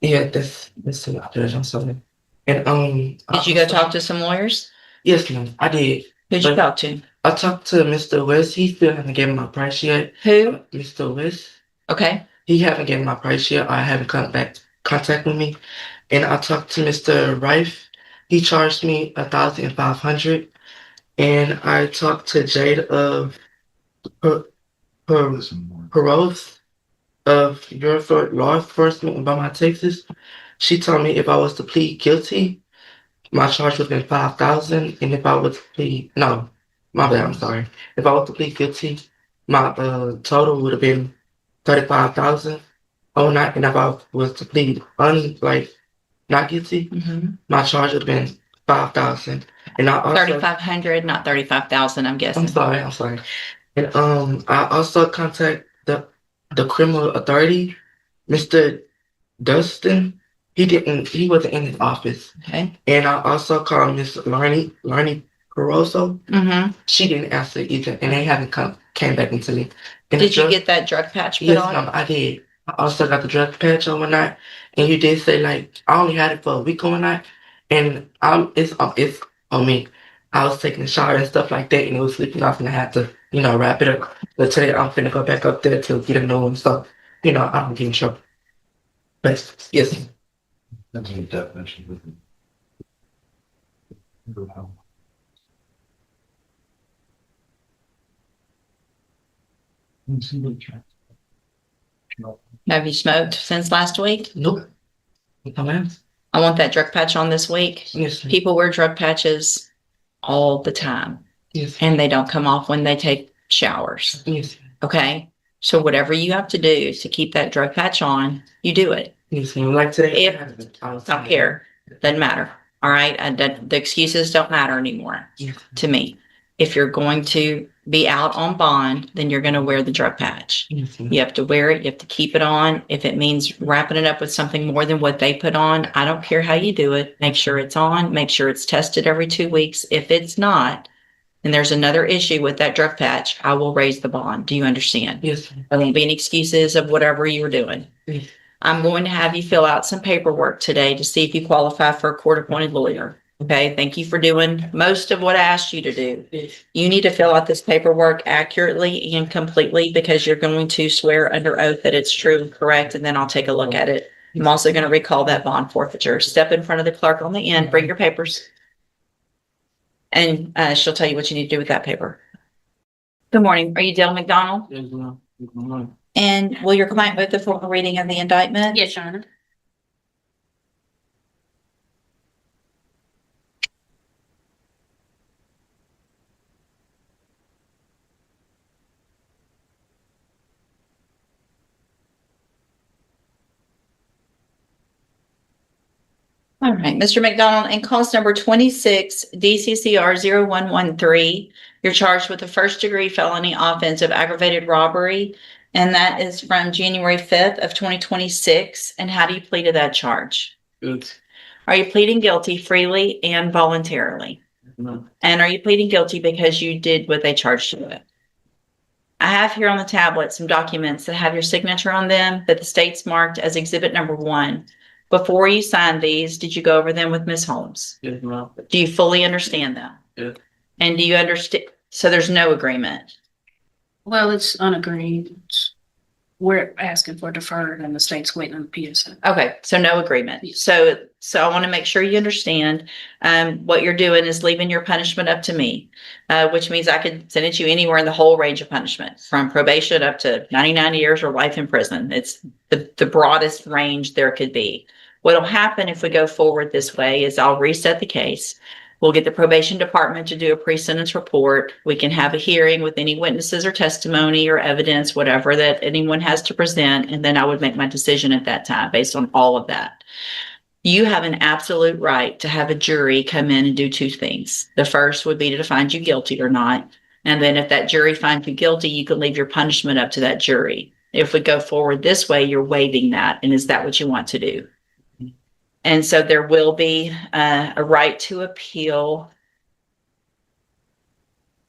yeah, that's the judge. I'm sorry. And Did you go talk to some lawyers? Yes, ma'am. I did. Who'd you talk to? I talked to Mr. West. He still hasn't given my price yet. Who? Mr. West. Okay. He haven't given my price yet. I haven't come back contact with me. And I talked to Mr. Rife. He charged me $1,500. And I talked to Jade of Peros of your law enforcement in Beaumont, Texas. She told me if I was to plead guilty, my charge would have been 5,000, and if I was to plead, no, my bad, I'm sorry. If I was to plead guilty, my total would have been 35,000. Oh, not, and if I was to plead not guilty, my charge would have been 5,000. And I also 3,500, not 35,000, I'm guessing. I'm sorry. And I also contact the criminal authority, Mr. Dustin. He wasn't in his office. Okay. And I also called Miss Larnie Caruso. She didn't answer either, and they haven't came back into me. And Did you get that drug patch put Yes, on? ma'am, I did. I also got the drug patch overnight, and you did say I only had it for a week overnight, and it's on me. I was taking a shower and stuff like that, and it was sleeping off, and I had to wrap it up. But today I'm finna go back up there to get a new one, so I don't get in trouble. But yes. That's a definition. Have you smoked since last week? Nope. I want that drug patch on this week. Yes. People wear drug patches all the time. Yes. And they don't come off when they take showers. Yes. Okay. So whatever you have to do to keep that drug patch on, you do it. Yes. Like today. I don't care. Doesn't matter. All right. The excuses don't matter anymore to me. If you're going to be out on bond, then you're going to wear the drug patch. You have to wear it. You have to keep it on. If it means wrapping it up with something more than what they put on, I don't care how you do it. Make sure it's on. Make sure it's tested every 2 weeks. If it's not, and there's another issue with that drug patch, I will raise the bond. Do you understand? Yes. There won't be any excuses of whatever you were doing. Yes. I'm going to have you fill out some paperwork today to see if you qualify for a court-appointed lawyer. Okay, thank you for doing most of what I asked you to do. You need to fill out this paperwork accurately and completely because you're going to swear under oath that it's true and correct, and then I'll take a look at it. I'm also going to recall that bond forfeiture. Step in front of the clerk on the end, bring your papers, and she'll tell you what you need to do with that paper. Good morning. Are you Dale McDonald? Yes, ma'am. Good morning. And will your client move the formal reading of the indictment? Yes, Your Honor. All right, Mr. McDonald, in cause number 26 DCCR 0113, you're charged with a first-degree felony offense of aggravated robbery, and that is from January 5th of 2026. And how do you plead to that charge? Good. Are you pleading guilty freely and voluntarily? No. And are you pleading guilty because you did what they charged you with? I have here on the tablet some documents that have your signature on them that the state's marked as exhibit number 1. Before you signed these, did you go over them with Ms. Holmes? Yes, ma'am. Do you fully understand them? Yes. And do you understand? So there's no agreement. Well, it's unagreed. We're asking for deferred and the state's waiting on the PSA. Okay, so no agreement. So I want to make sure you understand what you're doing is leaving your punishment up to me, which means I could sentence you anywhere in the whole range of punishment, from probation up to 99 years or life in prison. It's the broadest range there could be. What'll happen if we go forward this way is I'll reset the case. We'll get the probation department to do a pre-sentence report. We can have a hearing with any witnesses or testimony or evidence, whatever that anyone has to present. And then I would make my decision at that time based on all of that. You have an absolute right to have a jury come in and do 2 things. The first would be to find you guilty or not. And then if that jury finds you guilty, you can leave your punishment up to that jury. If we go forward this way, you're waiving that. And is that what you want to do? And so there will be a right to appeal.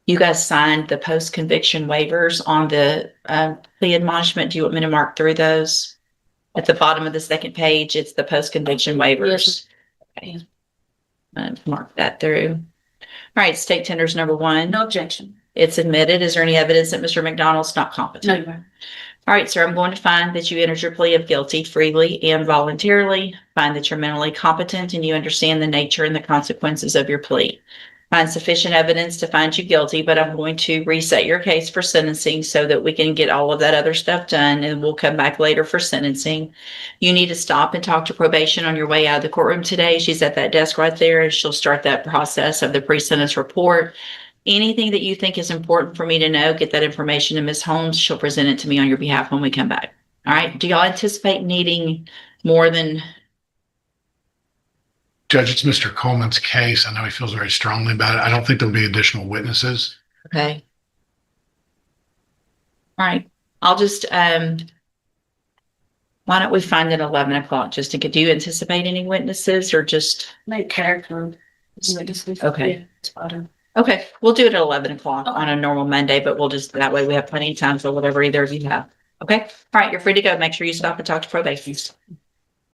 You guys signed the post-conviction waivers on the plea admonishment. Do you want me to mark through those? At the bottom of the second page, it's the post-conviction waivers. Yes. Okay. Mark that through. All right, state tenders number 1. No objection. It's admitted. Is there any evidence that Mr. McDonald's not competent? No, Your Honor. All right, sir, I'm going to find that you entered your plea of guilty freely and voluntarily, find that you're mentally competent and you understand the nature and the consequences of your plea. find sufficient evidence to find you guilty, but I'm going to reset your case for sentencing so that we can get all of that other stuff done, and we'll come back later for sentencing. You need to stop and talk to probation on your way out of the courtroom today. She's at that desk right there, and she'll start that process of the pre-sentence report. Anything that you think is important for me to know, get that information to Ms. Holmes. She'll present it to me on your behalf when we come back. All right. Do y'all anticipate needing more than? Judge, it's Mr. Coleman's case. I know he feels very strongly about it. I don't think there'll be additional witnesses. Okay. All right. I'll just, why don't we find it 11 o'clock just to get, do you anticipate any witnesses or just? Make character. Okay. Yeah, Okay. We'll do it at 11 o'clock on a normal Monday, but we'll just, that way we have plenty of time for whatever either of you have. Okay. All right. You're free to go. Make sure you stop and talk to probation.